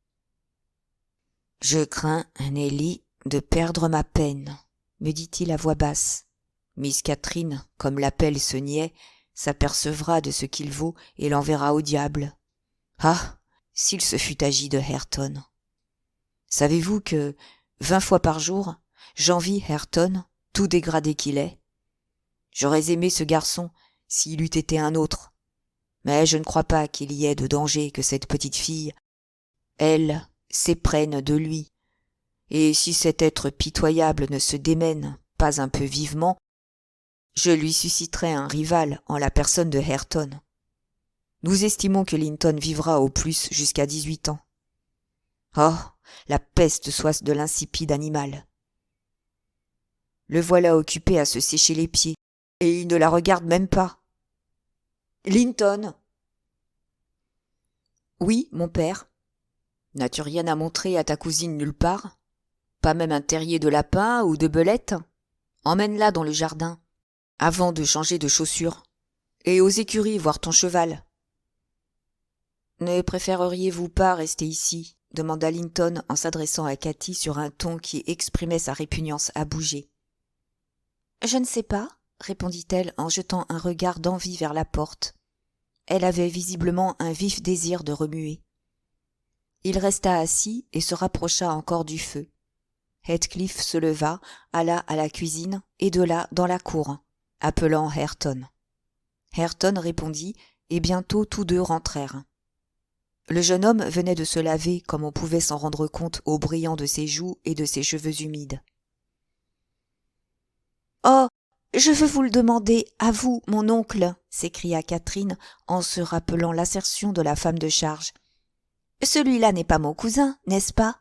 « Je crains, Nelly, de perdre ma peine, » me dit-il à voix basse. « Miss Catherine, comme l'appelle ce niais, s'apercevra de ce qu'il vaut et l'enverra au diable. Ah, s'il se fût agi de Hareton. Savez-vous que, 20 fois par jour, j'envie Hareton, tout dégradé qu'il est? J'aurais aimé ce garçon s'il eût été un autre, mais je ne crois pas qu'il y ait de danger que cette petite fille, elle, s'éprenne de lui, et si cet être pitoyable ne se démène pas un peu vivement, je lui susciterai un rival en la personne de Hareton. Nous estimons que Linton vivra au plus jusqu'à 18 ans. Oh, la peste soit de l'insipide animal. Le voilà occupé à se sécher les pieds, et il ne la regarde même pas. Linton! Oui, mon père. N'as-tu rien à montrer à ta cousine nulle part? Pas même un terrier de lapin ou de belette? Emmène-la dans le jardin, avant de changer de chaussures, et aux écuries voir ton cheval. Ne préféreriez-vous pas rester ici demanda Linton en s'adressant à Cathy sur un ton qui exprimait sa répugnance à bouger. Je ne sais pas, répondit-elle en jetant un regard d'envie vers la porte. Elle avait visiblement un vif désir de remuer. Il resta assis et se rapprocha encore du feu. Heathcliff se leva, alla à la cuisine et de là dans la cour, appelant Hareton. Hareton répondit et bientôt tous deux rentrèrent. Le jeune homme venait de se laver comme on pouvait s'en rendre compte au brillant de ses joues et de ses cheveux humides. « Oh, je veux vous le demander, à vous, mon oncle !» s'écria Catherine en se rappelant l'assertion de la femme de charge. « Celui-là n'est pas mon cousin, n'est-ce pas ?»«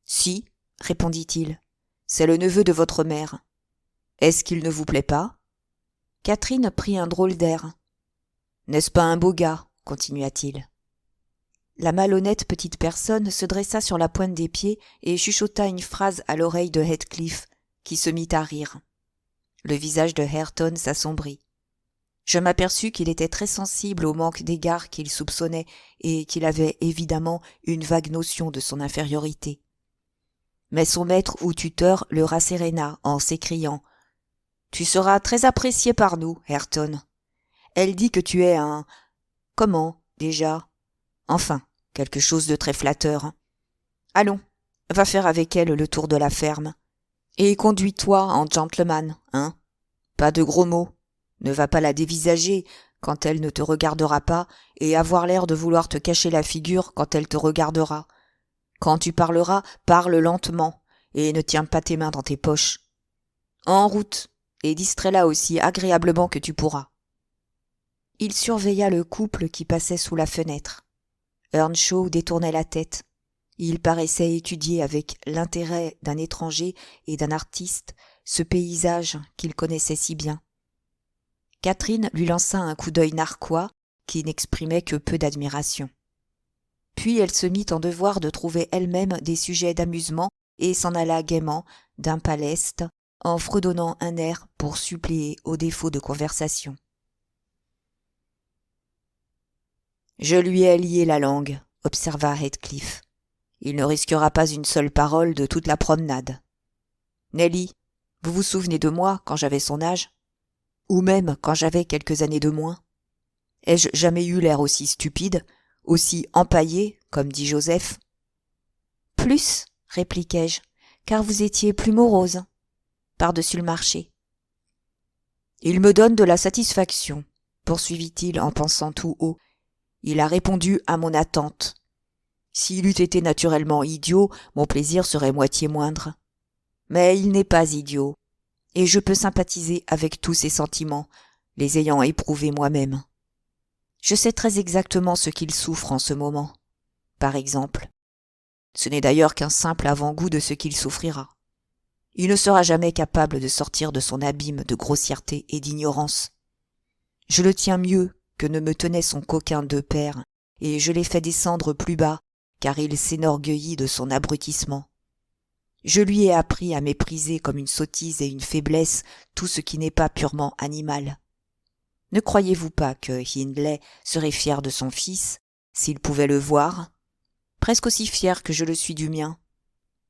Si, » répondit-il, « c'est le neveu de votre mère. Est-ce qu'il ne vous plaît pas ?» Catherine prit un drôle d'air. « N'est-ce pas un beau gars ?» continua-t-il. La malhonnête petite personne se dressa sur la pointe des pieds et chuchota une phrase à l'oreille de Heathcliff, qui se mit à rire. Le visage de Hareton s'assombrit. Je m'aperçus qu'il était très sensible au manque d'égard qu'il soupçonnait et qu'il avait évidemment une vague notion de son infériorité. Mais son maître ou tuteur le rasséréna en s'écriant « Tu seras très apprécié par nous, Hareton. Elle dit que tu es un... Comment, déjà ? Enfin, quelque chose de très flatteur. Allons, va faire avec elle le tour de la ferme. Et conduis-toi en gentleman, hein ? Pas de gros mots. Ne va pas la dévisager quand elle ne te regardera pas et avoir l'air de vouloir te cacher la figure quand elle te regardera. Quand tu parleras, parle lentement et ne tiens pas tes mains dans tes poches. En route, et distrais-la aussi agréablement que tu pourras. » Il surveilla le couple qui passait sous la fenêtre. Earnshaw détournait la tête. Il paraissait étudier avec l'intérêt d'un étranger et d'un artiste ce paysage qu'il connaissait si bien. Catherine lui lança un coup d'œil narquois qui n'exprimait que peu d'admiration. Puis elle se mit en devoir de trouver elle-même des sujets d'amusement et s'en alla gaiement, d'un pas leste, en fredonnant un air pour suppléer au défaut de conversation. « Je lui ai lié la langue, » observa Heathcliff. « Il ne risquera pas une seule parole de toute la promenade. Nelly, vous vous souvenez de moi quand j'avais son âge ? Ou même quand j'avais quelques années de moins ? Ai-je jamais eu l'air aussi stupide, aussi empaillé, comme dit Joseph ? » « Plus, répliquai-je, car vous étiez plus morose, par-dessus le marché. »« Il me donne de la satisfaction, » poursuivit-il en pensant tout haut. « Il a répondu à mon attente. S'il eût été naturellement idiot, mon plaisir serait moitié moindre. Mais il n'est pas idiot, et je peux sympathiser avec tous ses sentiments, les ayant éprouvés moi-même. Je sais très exactement ce qu'il souffre en ce moment, par exemple. Ce n'est d'ailleurs qu'un simple avant-goût de ce qu'il souffrira. Il ne sera jamais capable de sortir de son abîme de grossièreté et d'ignorance. Je le tiens mieux que ne me tenait son coquin de père, et je l'ai fait descendre plus bas, car il s'énorgueillit de son abrutissement. Je lui ai appris à mépriser comme une sottise et une faiblesse tout ce qui n'est pas purement animal. Ne croyez-vous pas que Hindley serait fier de son fils, s'il pouvait le voir ? Presque aussi fier que je le suis du mien.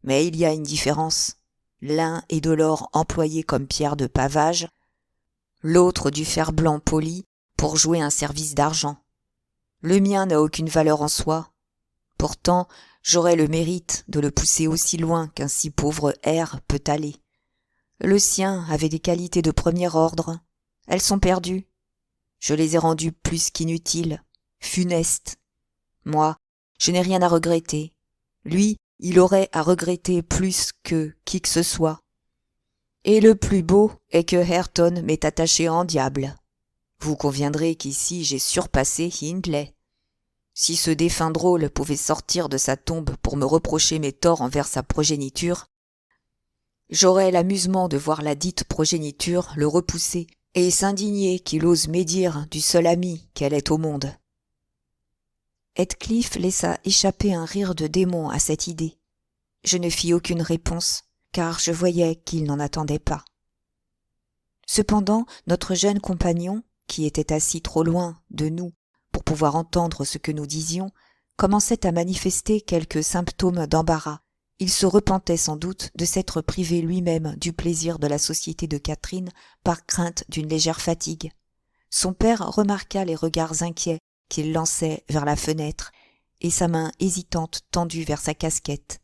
Mais il y a une différence. L'un est de l'or employé comme pierre de pavage, l'autre du fer blanc poli pour jouer un service d'argent. Le mien n'a aucune valeur en soi. Pourtant, j'aurais le mérite de le pousser aussi loin qu'un si pauvre air peut aller. Le sien avait des qualités de premier ordre. Elles sont perdues. Je les ai rendues plus qu'inutiles, funestes. Moi, je n'ai rien à regretter. Lui, il aurait à regretter plus que qui que ce soit. Et le plus beau est que Hareton m'est attaché en diable. Vous conviendrez qu'ici j'ai surpassé Hindley. Si ce défunt drôle pouvait sortir de sa tombe pour me reprocher mes torts envers sa progéniture, j'aurais l'amusement de voir la dite progéniture le repousser et s'indigner qu'il ose médire du seul ami qu'elle ait au monde. Heathcliff laissa échapper un rire de démon à cette idée. Je ne fis aucune réponse, car je voyais qu'il n'en attendait pas. Cependant, notre jeune compagnon, qui était assis trop loin de nous pour pouvoir entendre ce que nous disions, commençait à manifester quelques symptômes d'embarras. Il se repentait sans doute de s'être privé lui-même du plaisir de la société de Catherine par crainte d'une légère fatigue. Son père remarqua les regards inquiets qu'il lançait vers la fenêtre et sa main hésitante tendue vers sa casquette.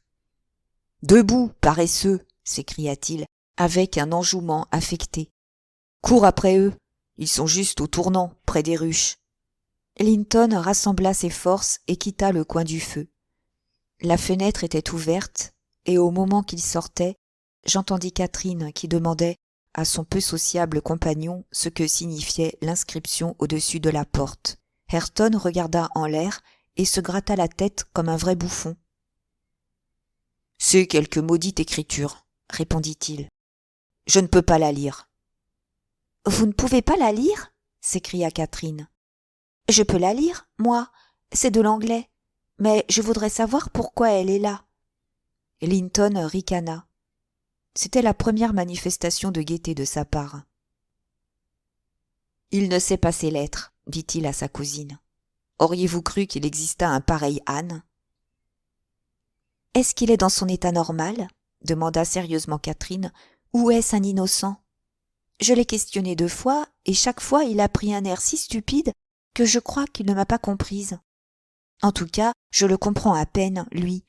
« Debout, paresseux !» s'écria-t-il avec un enjouement affecté. « Cours après eux, ils sont juste au tournant, près des ruches. » Linton rassembla ses forces et quitta le coin du feu. La fenêtre était ouverte, et au moment qu'il sortait, j'entendis Catherine qui demandait à son peu sociable compagnon ce que signifiait l'inscription au-dessus de la porte. Ayrton regarda en l'air et se gratta la tête comme un vrai bouffon. « C'est quelque maudite écriture, » répondit-il. « Je ne peux pas la lire. »« Vous ne pouvez pas la lire ?» s'écria Catherine. « Je peux la lire, moi, c'est de l'anglais, mais je voudrais savoir pourquoi elle est là. » Linton ricana. C'était la première manifestation de gaieté de sa part. « Il ne sait pas ses lettres, » dit-il à sa cousine. « Auriez-vous cru qu'il existât un pareil âne ?»« Est-ce qu'il est dans son état normal ?» demanda sérieusement Catherine. « Ou est-ce un innocent ? Je l'ai questionné 2 fois, et chaque fois il a pris un air si stupide que je crois qu'il ne m'a pas comprise. En tout cas, je le comprends à peine, lui. »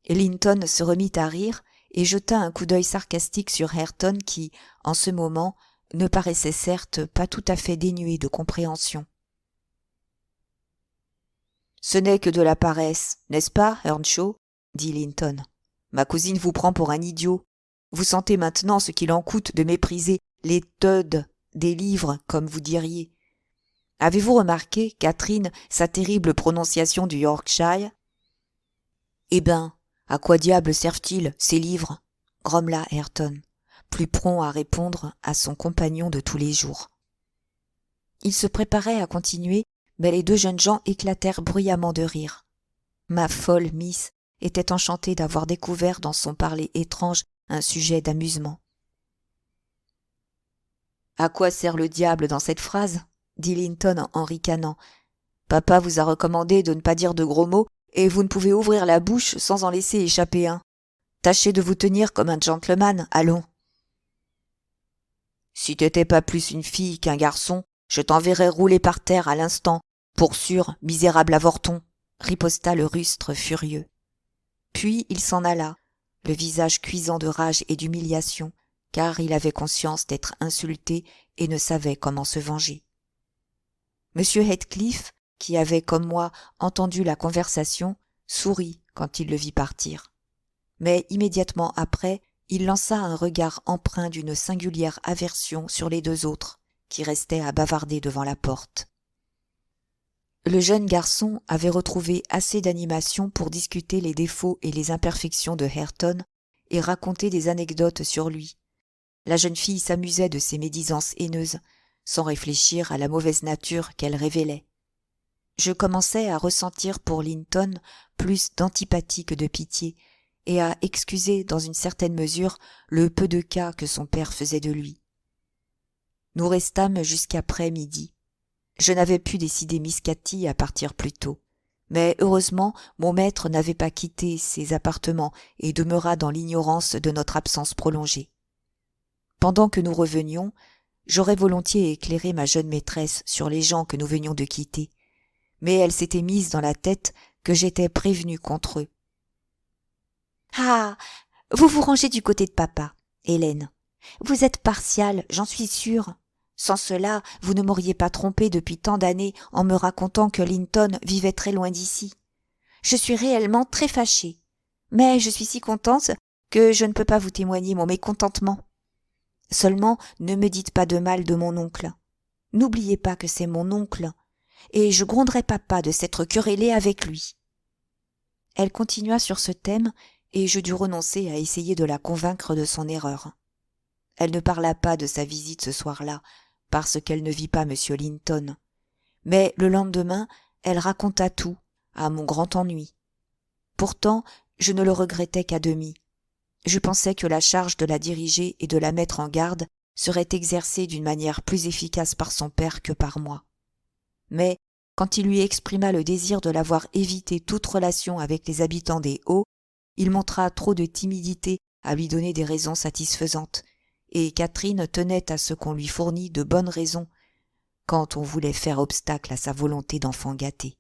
Linton se remit à rire et jeta un coup d'œil sarcastique sur Ayrton qui, en ce moment, ne paraissait certes pas tout à fait dénué de compréhension. « Ce n'est que de la paresse, n'est-ce pas, Earnshaw ?» dit Linton. « Ma cousine vous prend pour un idiot. Vous sentez maintenant ce qu'il en coûte de mépriser les Todd des livres, comme vous diriez. Avez-vous remarqué, Catherine, sa terrible prononciation du Yorkshire ? »« Eh ben, à quoi diable servent-ils, ces livres ?» grommela Ayrton, plus prompt à répondre à son compagnon de tous les jours. Il se préparait à continuer, mais les 2 jeunes gens éclatèrent bruyamment de rire. Ma folle Miss était enchantée d'avoir découvert dans son parler étrange un sujet d'amusement. « À quoi sert le diable dans cette phrase ?» dit Linton en ricanant. « Papa vous a recommandé de ne pas dire de gros mots, et vous ne pouvez ouvrir la bouche sans en laisser échapper un. Tâchez de vous tenir comme un gentleman, allons. »« Si t'étais pas plus une fille qu'un garçon, je t'enverrais rouler par terre à l'instant, pour sûr, misérable avorton !» riposta le rustre furieux. Puis il s'en alla, le visage cuisant de rage et d'humiliation, car il avait conscience d'être insulté et ne savait comment se venger. M. Heathcliff, qui avait, comme moi, entendu la conversation, sourit quand il le vit partir. Mais immédiatement après, il lança un regard empreint d'une singulière aversion sur les 2 autres, qui restaient à bavarder devant la porte. Le jeune garçon avait retrouvé assez d'animation pour discuter les défauts et les imperfections de Ayrton et raconter des anecdotes sur lui. La jeune fille s'amusait de ses médisances haineuses, sans réfléchir à la mauvaise nature qu'elle révélait. Je commençais à ressentir pour Linton plus d'antipathie que de pitié, et à excuser dans une certaine mesure le peu de cas que son père faisait de lui. Nous restâmes jusqu'après midi. Je n'avais pu décider Miss Cathy à partir plus tôt, mais heureusement mon maître n'avait pas quitté ses appartements et demeura dans l'ignorance de notre absence prolongée. Pendant que nous revenions, j'aurais volontiers éclairé ma jeune maîtresse sur les gens que nous venions de quitter, mais elle s'était mise dans la tête que j'étais prévenu contre eux. « Ah, vous vous rangez du côté de papa, Hélène. Vous êtes partiale, j'en suis sûre. Sans cela, vous ne m'auriez pas trompée depuis tant d'années en me racontant que Linton vivait très loin d'ici. Je suis réellement très fâchée, mais je suis si contente que je ne peux pas vous témoigner mon mécontentement. Seulement, ne me dites pas de mal de mon oncle. N'oubliez pas que c'est mon oncle, et je gronderai papa de s'être querellé avec lui. » Elle continua sur ce thème, et je dus renoncer à essayer de la convaincre de son erreur. Elle ne parla pas de sa visite ce soir-là, parce qu'elle ne vit pas M. Linton. Mais le lendemain, elle raconta tout, à mon grand ennui. Pourtant, je ne le regrettais qu'à demi. Je pensais que la charge de la diriger et de la mettre en garde serait exercée d'une manière plus efficace par son père que par moi. Mais Quand il lui exprima le désir de l'avoir évité toute relation avec les habitants des Hauts, il montra trop de timidité à lui donner des raisons satisfaisantes, et Catherine tenait à ce qu'on lui fournît de bonnes raisons quand on voulait faire obstacle à sa volonté d'enfant gâté.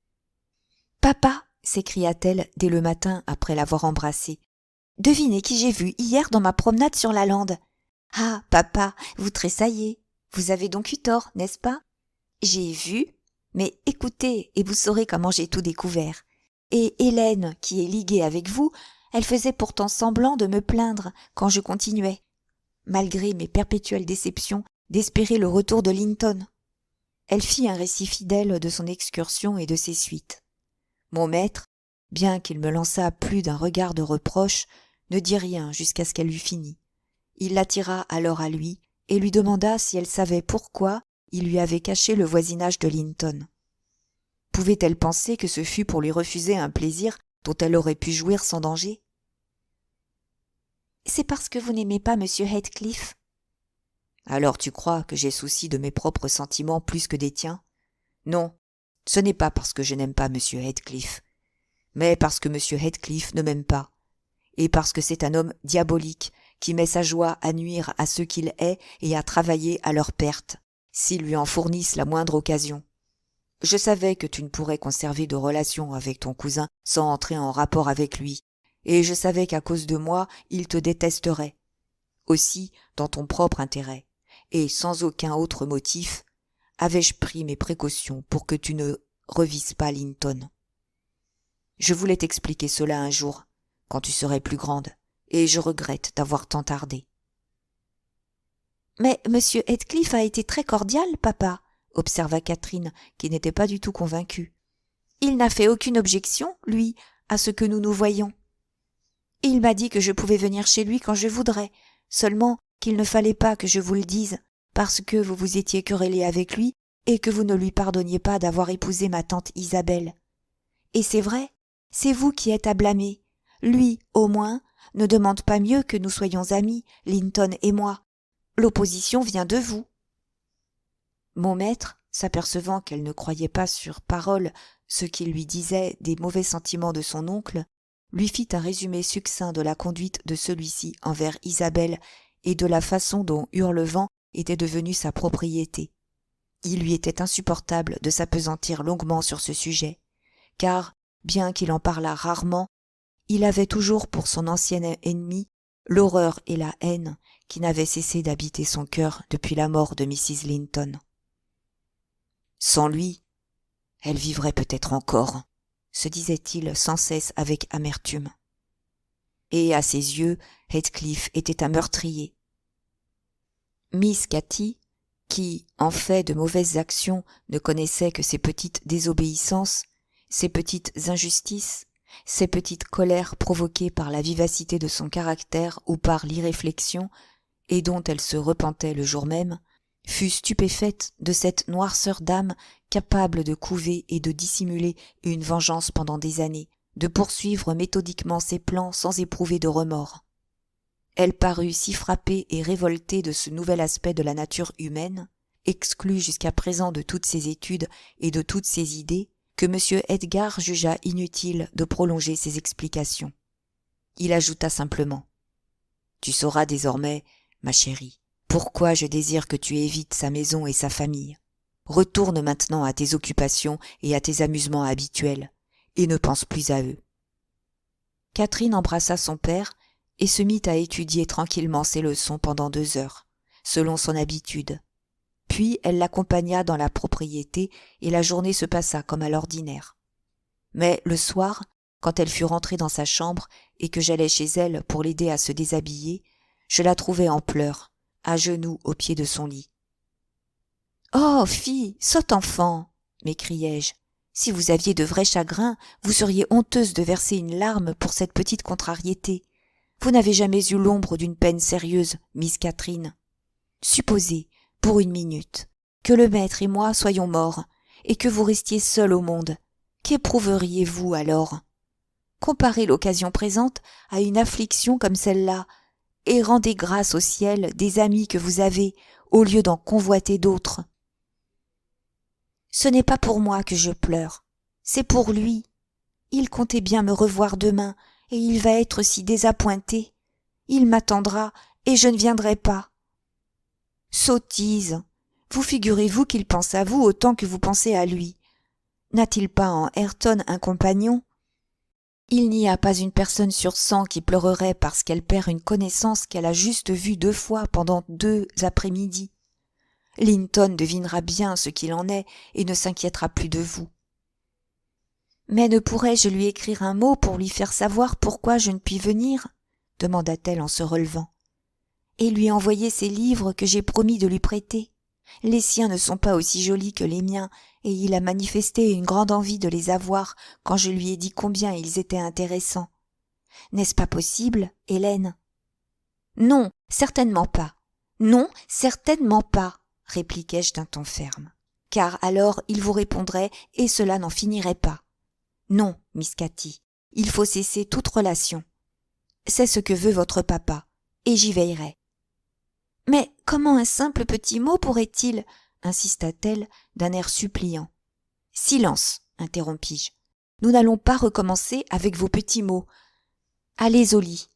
« Papa !» s'écria-t-elle dès le matin après l'avoir embrassé. « Devinez qui j'ai vu hier dans ma promenade sur la lande. Ah, papa, vous tressaillez. Vous avez donc eu tort, n'est-ce pas? J'ai vu, mais écoutez et vous saurez comment j'ai tout découvert. Et Hélène, qui est liguée avec vous, elle faisait pourtant semblant de me plaindre quand je continuais, malgré mes perpétuelles déceptions, d'espérer le retour de Linton. Elle fit un récit fidèle de son excursion et de ses suites. Mon maître, bien qu'il me lançât plus d'un regard de reproche, ne dit rien jusqu'à ce qu'elle eût fini. Il l'attira alors à lui et lui demanda si elle savait pourquoi il lui avait caché le voisinage de Linton. Pouvait-elle penser que ce fût pour lui refuser un plaisir dont elle aurait pu jouir sans danger? « C'est parce que vous n'aimez pas Monsieur Heathcliff. »« Alors tu crois que j'ai souci de mes propres sentiments plus que des tiens? Non, ce n'est pas parce que je n'aime pas Monsieur Heathcliff, mais parce que Monsieur Heathcliff ne m'aime pas, et parce que c'est un homme diabolique qui met sa joie à nuire à ceux qu'il hait et à travailler à leur perte, s'ils lui en fournissent la moindre occasion. Je savais que tu ne pourrais conserver de relations avec ton cousin sans entrer en rapport avec lui, et je savais qu'à cause de moi, il te détesterait. Aussi, dans ton propre intérêt, et sans aucun autre motif, avais-je pris mes précautions pour que tu ne revisses pas Linton. Je voulais t'expliquer cela un jour, quand tu serais plus grande, et je regrette d'avoir tant tardé. »« Mais Monsieur Heathcliff a été très cordial, papa, » observa Catherine, qui n'était pas du tout convaincue. « Il n'a fait aucune objection, lui, à ce que nous nous voyions. Il m'a dit que je pouvais venir chez lui quand je voudrais, seulement qu'il ne fallait pas que je vous le dise, parce que vous vous étiez querellé avec lui et que vous ne lui pardonniez pas d'avoir épousé ma tante Isabelle. Et c'est vrai, c'est vous qui êtes à blâmer. Lui, au moins, ne demande pas mieux que nous soyons amis, Linton et moi. L'opposition vient de vous. » Mon maître, s'apercevant qu'elle ne croyait pas sur parole ce qu'il lui disait des mauvais sentiments de son oncle, lui fit un résumé succinct de la conduite de celui-ci envers Isabelle et de la façon dont Hurlevent était devenu sa propriété. Il lui était insupportable de s'appesantir longuement sur ce sujet, car, bien qu'il en parlât rarement, il avait toujours pour son ancien ennemi l'horreur et la haine qui n'avaient cessé d'habiter son cœur depuis la mort de Mrs. Linton. Sans lui, elle vivrait peut-être encore, se disait-il sans cesse avec amertume. Et à ses yeux, Heathcliff était un meurtrier. Miss Cathy, qui, en fait de mauvaises actions, ne connaissait que ses petites désobéissances, ses petites injustices, ses petites colères provoquées par la vivacité de son caractère ou par l'irréflexion, et dont elle se repentait le jour même, fut stupéfaite de cette noirceur d'âme capable de couver et de dissimuler une vengeance pendant des années, de poursuivre méthodiquement ses plans sans éprouver de remords. Elle parut si frappée et révoltée de ce nouvel aspect de la nature humaine, exclue jusqu'à présent de toutes ses études et de toutes ses idées, que M. Edgar jugea inutile de prolonger ses explications. Il ajouta simplement : « Tu sauras désormais, ma chérie, pourquoi je désire que tu évites sa maison et sa famille. Retourne maintenant à tes occupations et à tes amusements habituels, et ne pense plus à eux. » Catherine embrassa son père et se mit à étudier tranquillement ses leçons pendant 2 heures, selon son habitude. Puis elle l'accompagna dans la propriété et la journée se passa comme à l'ordinaire. Mais le soir, quand elle fut rentrée dans sa chambre et que j'allai chez elle pour l'aider à se déshabiller, je la trouvai en pleurs, à genoux au pied de son lit. « Oh, fille, sotte enfant !» m'écriai-je. « Si vous aviez de vrais chagrins, vous seriez honteuse de verser une larme pour cette petite contrariété. Vous n'avez jamais eu l'ombre d'une peine sérieuse, Miss Catherine. Supposez, pour une minute, que le maître et moi soyons morts, et que vous restiez seule au monde. Qu'éprouveriez-vous alors? Comparez l'occasion présente à une affliction comme celle-là, et rendez grâce au ciel des amis que vous avez, au lieu d'en convoiter d'autres. » Ce n'est pas pour moi que je pleure, c'est pour lui. Il comptait bien me revoir demain, et il va être si désappointé. Il m'attendra, et je ne viendrai pas. Sottise! Vous figurez-vous qu'il pense à vous autant que vous pensez à lui? N'a-t-il pas en Ayrton un compagnon? Il n'y a pas une personne sur 100 qui pleurerait parce qu'elle perd une connaissance qu'elle a juste vue 2 fois pendant 2 après-midi. Linton devinera bien ce qu'il en est et ne s'inquiétera plus de vous. Mais ne pourrais-je lui écrire un mot pour lui faire savoir pourquoi je ne puis venir? Demanda-t-elle en se relevant. Et lui envoyer ces livres que j'ai promis de lui prêter. Les siens ne sont pas aussi jolis que les miens, et il a manifesté une grande envie de les avoir quand je lui ai dit combien ils étaient intéressants. N'est-ce pas possible, Hélène? Non, certainement pas. Non, certainement pas, répliquai-je d'un ton ferme. Car alors il vous répondrait et cela n'en finirait pas. Non, Miss Cathy, il faut cesser toute relation. C'est ce que veut votre papa, et j'y veillerai. Mais comment un simple petit mot pourrait-il, insista-t-elle d'un air suppliant. Silence, interrompis-je. Nous n'allons pas recommencer avec vos petits mots. Allez au lit.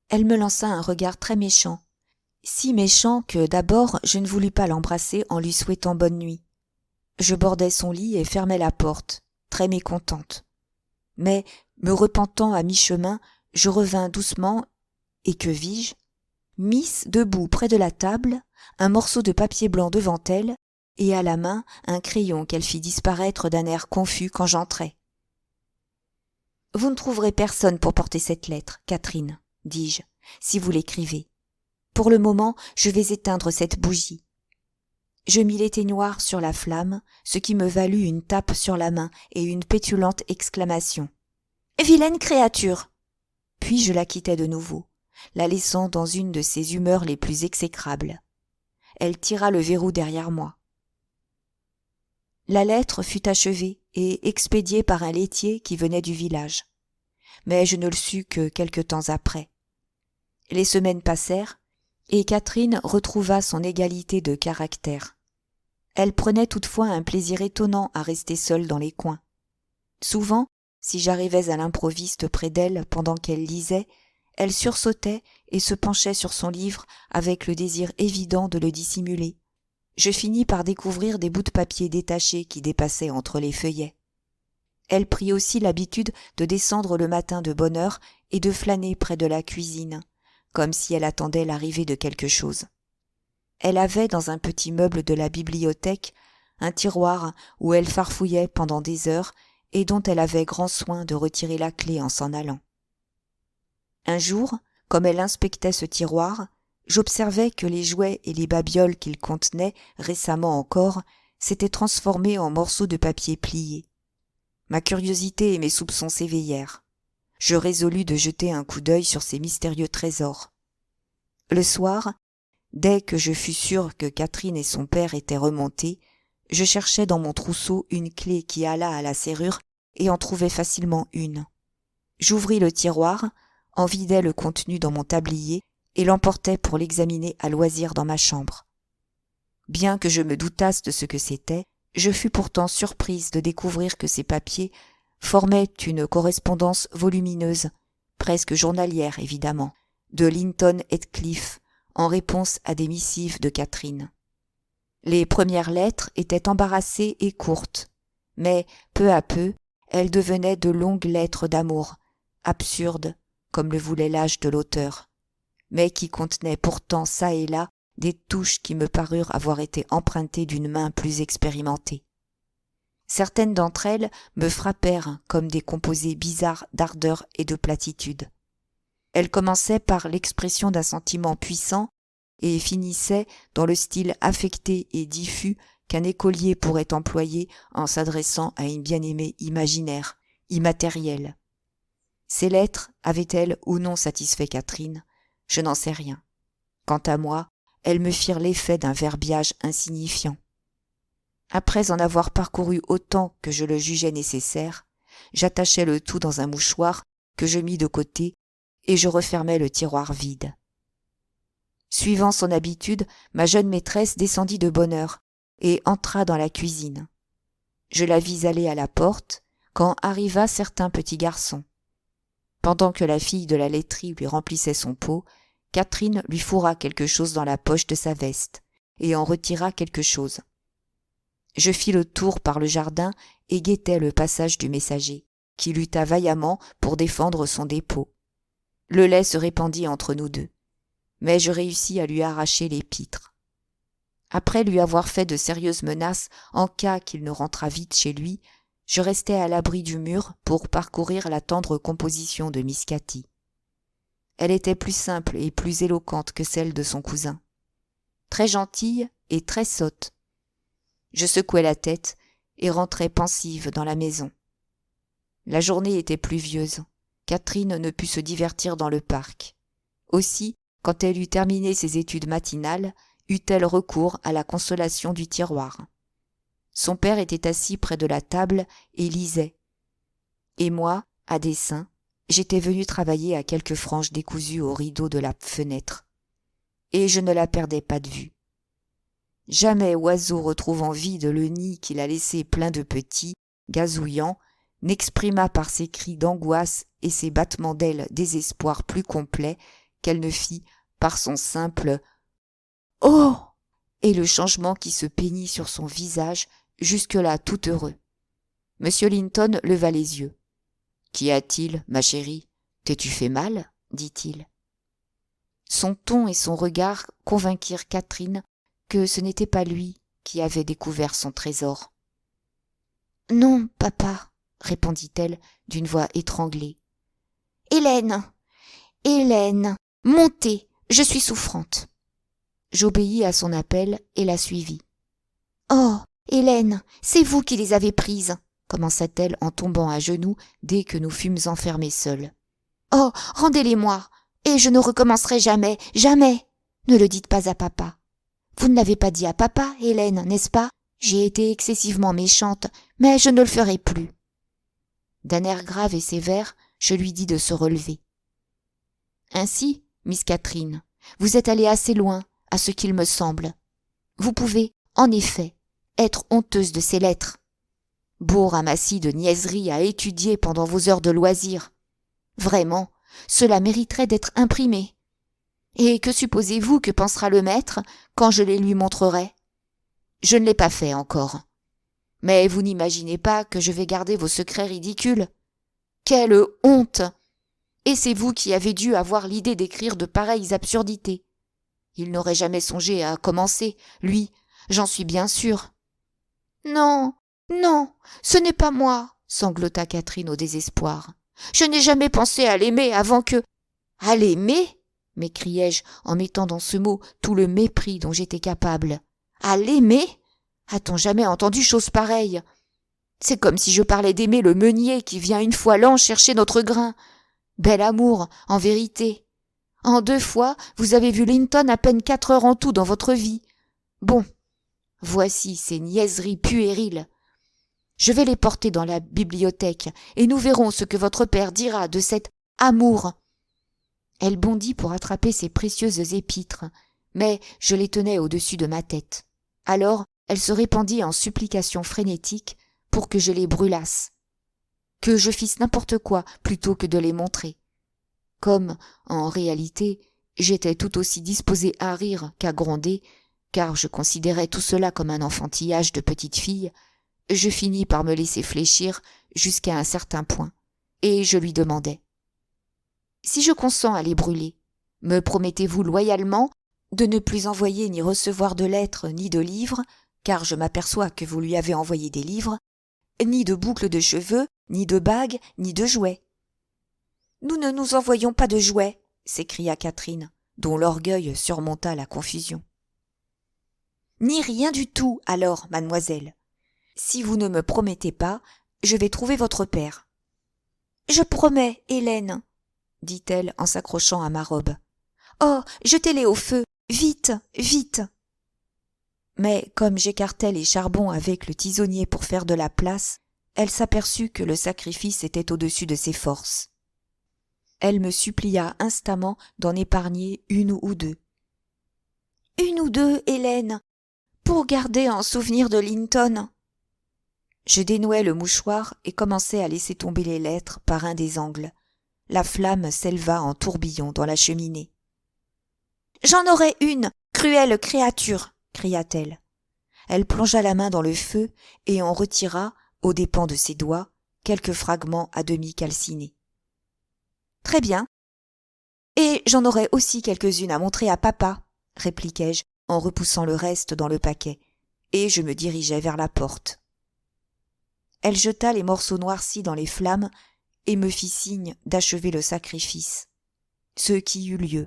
Elle me lança un regard très méchant, si méchant que d'abord je ne voulus pas l'embrasser en lui souhaitant bonne nuit. Je bordai son lit et fermai la porte, très mécontente. Mais, me repentant à mi-chemin, je revins doucement, et que vis-je? Miss debout près de la table, un morceau de papier blanc devant elle, et à la main un crayon qu'elle fit disparaître d'un air confus quand j'entrai. « Vous ne trouverez personne pour porter cette lettre, Catherine, dis-je, si vous l'écrivez. Pour le moment, je vais éteindre cette bougie. » Je mis l'éteignoir sur la flamme, ce qui me valut une tape sur la main et une pétulante exclamation. « Vilaine créature !» Puis je la quittai de nouveau, la laissant dans une de ses humeurs les plus exécrables. Elle tira le verrou derrière moi. La lettre fut achevée et expédiée par un laitier qui venait du village. Mais je ne le sus que quelque temps après. Les semaines passèrent, et Catherine retrouva son égalité de caractère. Elle prenait toutefois un plaisir étonnant à rester seule dans les coins. Souvent, si j'arrivais à l'improviste près d'elle pendant qu'elle lisait, elle sursautait et se penchait sur son livre avec le désir évident de le dissimuler. Je finis par découvrir des bouts de papier détachés qui dépassaient entre les feuillets. Elle prit aussi l'habitude de descendre le matin de bonne heure et de flâner près de la cuisine, comme si elle attendait l'arrivée de quelque chose. Elle avait dans un petit meuble de la bibliothèque un tiroir où elle farfouillait pendant des heures et dont elle avait grand soin de retirer la clé en s'en allant. Un jour, comme elle inspectait ce tiroir, j'observai que les jouets et les babioles qu'il contenait, récemment encore, s'étaient transformés en morceaux de papier pliés. Ma curiosité et mes soupçons s'éveillèrent. Je résolus de jeter un coup d'œil sur ces mystérieux trésors. Le soir, dès que je fus sûr que Catherine et son père étaient remontés, je cherchai dans mon trousseau une clé qui allât à la serrure et en trouvai facilement une. J'ouvris le tiroir, en vidai le contenu dans mon tablier et l'emportai pour l'examiner à loisir dans ma chambre. Bien que je me doutasse de ce que c'était, je fus pourtant surprise de découvrir que ces papiers formaient une correspondance volumineuse, presque journalière évidemment, de Linton Heathcliff, en réponse à des missives de Catherine. Les premières lettres étaient embarrassées et courtes, mais peu à peu, elles devenaient de longues lettres d'amour, absurdes, comme le voulait l'âge de l'auteur, mais qui contenaient pourtant çà et là des touches qui me parurent avoir été empruntées d'une main plus expérimentée. Certaines d'entre elles me frappèrent comme des composés bizarres d'ardeur et de platitude. Elles commençaient par l'expression d'un sentiment puissant et finissaient dans le style affecté et diffus qu'un écolier pourrait employer en s'adressant à une bien-aimée imaginaire, immatérielle. Ces lettres avaient-elles ou non satisfait Catherine? Je n'en sais rien. Quant à moi, elles me firent l'effet d'un verbiage insignifiant. Après en avoir parcouru autant que je le jugeais nécessaire, j'attachai le tout dans un mouchoir que je mis de côté et je refermai le tiroir vide. Suivant son habitude, ma jeune maîtresse descendit de bonne heure, et entra dans la cuisine. Je la vis aller à la porte, quand arriva certain petit garçon. Pendant que la fille de la laiterie lui remplissait son pot, Catherine lui fourra quelque chose dans la poche de sa veste, et en retira quelque chose. Je fis le tour par le jardin et guettai le passage du messager, qui lutta vaillamment pour défendre son dépôt. Le lait se répandit entre nous deux, mais je réussis à lui arracher les pitres. Après lui avoir fait de sérieuses menaces en cas qu'il ne rentrât vite chez lui, je restai à l'abri du mur pour parcourir la tendre composition de Miss Cathy. Elle était plus simple et plus éloquente que celle de son cousin. Très gentille et très sotte. Je secouai la tête et rentrai pensive dans la maison. La journée était pluvieuse. Catherine ne put se divertir dans le parc. Aussi, quand elle eut terminé ses études matinales, eut-elle recours à la consolation du tiroir. Son père était assis près de la table et lisait. Et moi, à dessein, j'étais venue travailler à quelques franges décousues au rideau de la fenêtre. Et je ne la perdais pas de vue. Jamais oiseau retrouvant vide le nid qu'il a laissé plein de petits, gazouillants, n'exprima par ses cris d'angoisse et ses battements d'ailes désespoir plus complets qu'elle ne fit par son simple « Oh !» et le changement qui se peignit sur son visage, jusque-là tout heureux. M. Linton leva les yeux. « Qu'y a-t-il, ma chérie ? T'es-tu fait mal ?» dit-il. Son ton et son regard convainquirent Catherine que ce n'était pas lui qui avait découvert son trésor. « Non, papa, » répondit-elle d'une voix étranglée. « Hélène, Hélène, montez, je suis souffrante. » J'obéis à son appel et la suivis. « Oh, Hélène, c'est vous qui les avez prises, » commença-t-elle en tombant à genoux dès que nous fûmes enfermés seuls. « Oh, rendez-les-moi, et je ne recommencerai jamais, jamais. Ne le dites pas à papa. Vous ne l'avez pas dit à papa, Hélène, n'est-ce pas? J'ai été excessivement méchante, mais je ne le ferai plus. » D'un air grave et sévère, je lui dis de se relever. « Ainsi, Miss Catherine, vous êtes allée assez loin, à ce qu'il me semble. Vous pouvez, en effet, être honteuse de ces lettres. Beau ramassis de niaiseries à étudier pendant vos heures de loisirs. Vraiment, cela mériterait d'être imprimé. Et que supposez-vous que pensera le maître quand je les lui montrerai? Je ne l'ai pas fait encore. Mais vous n'imaginez pas que je vais garder vos secrets ridicules. Quelle honte! Et c'est vous qui avez dû avoir l'idée d'écrire de pareilles absurdités. Il n'aurait jamais songé à commencer, lui, j'en suis bien sûre. »« Non, non, ce n'est pas moi, » sanglota Catherine au désespoir. « Je n'ai jamais pensé à l'aimer avant que... »« À l'aimer ?» m'écriai-je en mettant dans ce mot tout le mépris dont j'étais capable. « À l'aimer ? A-t-on jamais entendu chose pareille ? C'est comme si je parlais d'aimer le meunier qui vient une fois l'an chercher notre grain. Bel amour, en vérité. En 2 fois, vous avez vu Linton à peine 4 heures en tout dans votre vie. Bon, voici ces niaiseries puériles. Je vais les porter dans la bibliothèque et nous verrons ce que votre père dira de cet amour. » Elle bondit pour attraper ses précieuses épîtres, mais je les tenais au-dessus de ma tête. Alors, elle se répandit en supplications frénétiques pour que je les brûlasse, que je fisse n'importe quoi plutôt que de les montrer. Comme, en réalité, j'étais tout aussi disposée à rire qu'à gronder, car je considérais tout cela comme un enfantillage de petite fille, je finis par me laisser fléchir jusqu'à un certain point, et je lui demandai : « Si je consens à les brûler, me promettez-vous loyalement de ne plus envoyer ni recevoir de lettres ni de livres, car je m'aperçois que vous lui avez envoyé des livres, ni de boucles de cheveux, ni de bagues, ni de jouets. » « Nous ne nous envoyons pas de jouets, » s'écria Catherine, dont l'orgueil surmonta la confusion. « Ni rien du tout, alors, mademoiselle. Si vous ne me promettez pas, je vais trouver votre père. »« Je promets, Hélène, » dit-elle en s'accrochant à ma robe. « Oh, jetez-les au feu, vite, vite !» Mais comme j'écartais les charbons avec le tisonnier pour faire de la place, elle s'aperçut que le sacrifice était au-dessus de ses forces. Elle me supplia instamment d'en épargner 1 ou 2. « 1 ou 2, Hélène. pour garder en souvenir de Linton. Je dénouai le mouchoir et commençai à laisser tomber les lettres par un des angles. La flamme s'éleva en tourbillon dans la cheminée. « J'en aurai une, cruelle créature !» cria-t-elle. Elle plongea la main dans le feu et en retira, aux dépens de ses doigts, quelques fragments à demi calcinés. « Très bien. Et j'en aurai aussi quelques-unes à montrer à papa, répliquai-je en repoussant le reste dans le paquet, et je me dirigeai vers la porte. Elle jeta les morceaux noircis dans les flammes et me fit signe d'achever le sacrifice, ce qui eut lieu.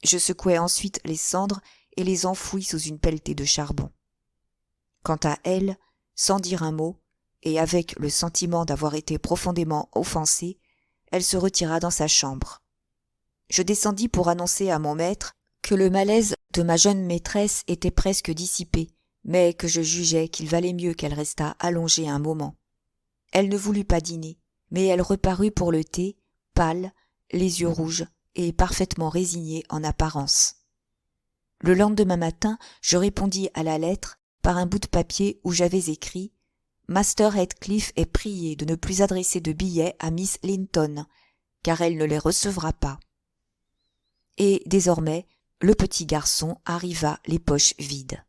Je secouai ensuite les cendres et les enfouis sous une pelletée de charbon. Quant à elle, sans dire un mot, et avec le sentiment d'avoir été profondément offensée, elle se retira dans sa chambre. Je descendis pour annoncer à mon maître que le malaise de ma jeune maîtresse était presque dissipé, mais que je jugeais qu'il valait mieux qu'elle restât allongée un moment. Elle ne voulut pas dîner, mais elle reparut pour le thé, pâle, les yeux rouges et parfaitement résignée en apparence. Le lendemain matin, je répondis à la lettre par un bout de papier où j'avais écrit « Master Heathcliff est prié de ne plus adresser de billets à Miss Linton, car elle ne les recevra pas. » Et désormais, le petit garçon arriva les poches vides.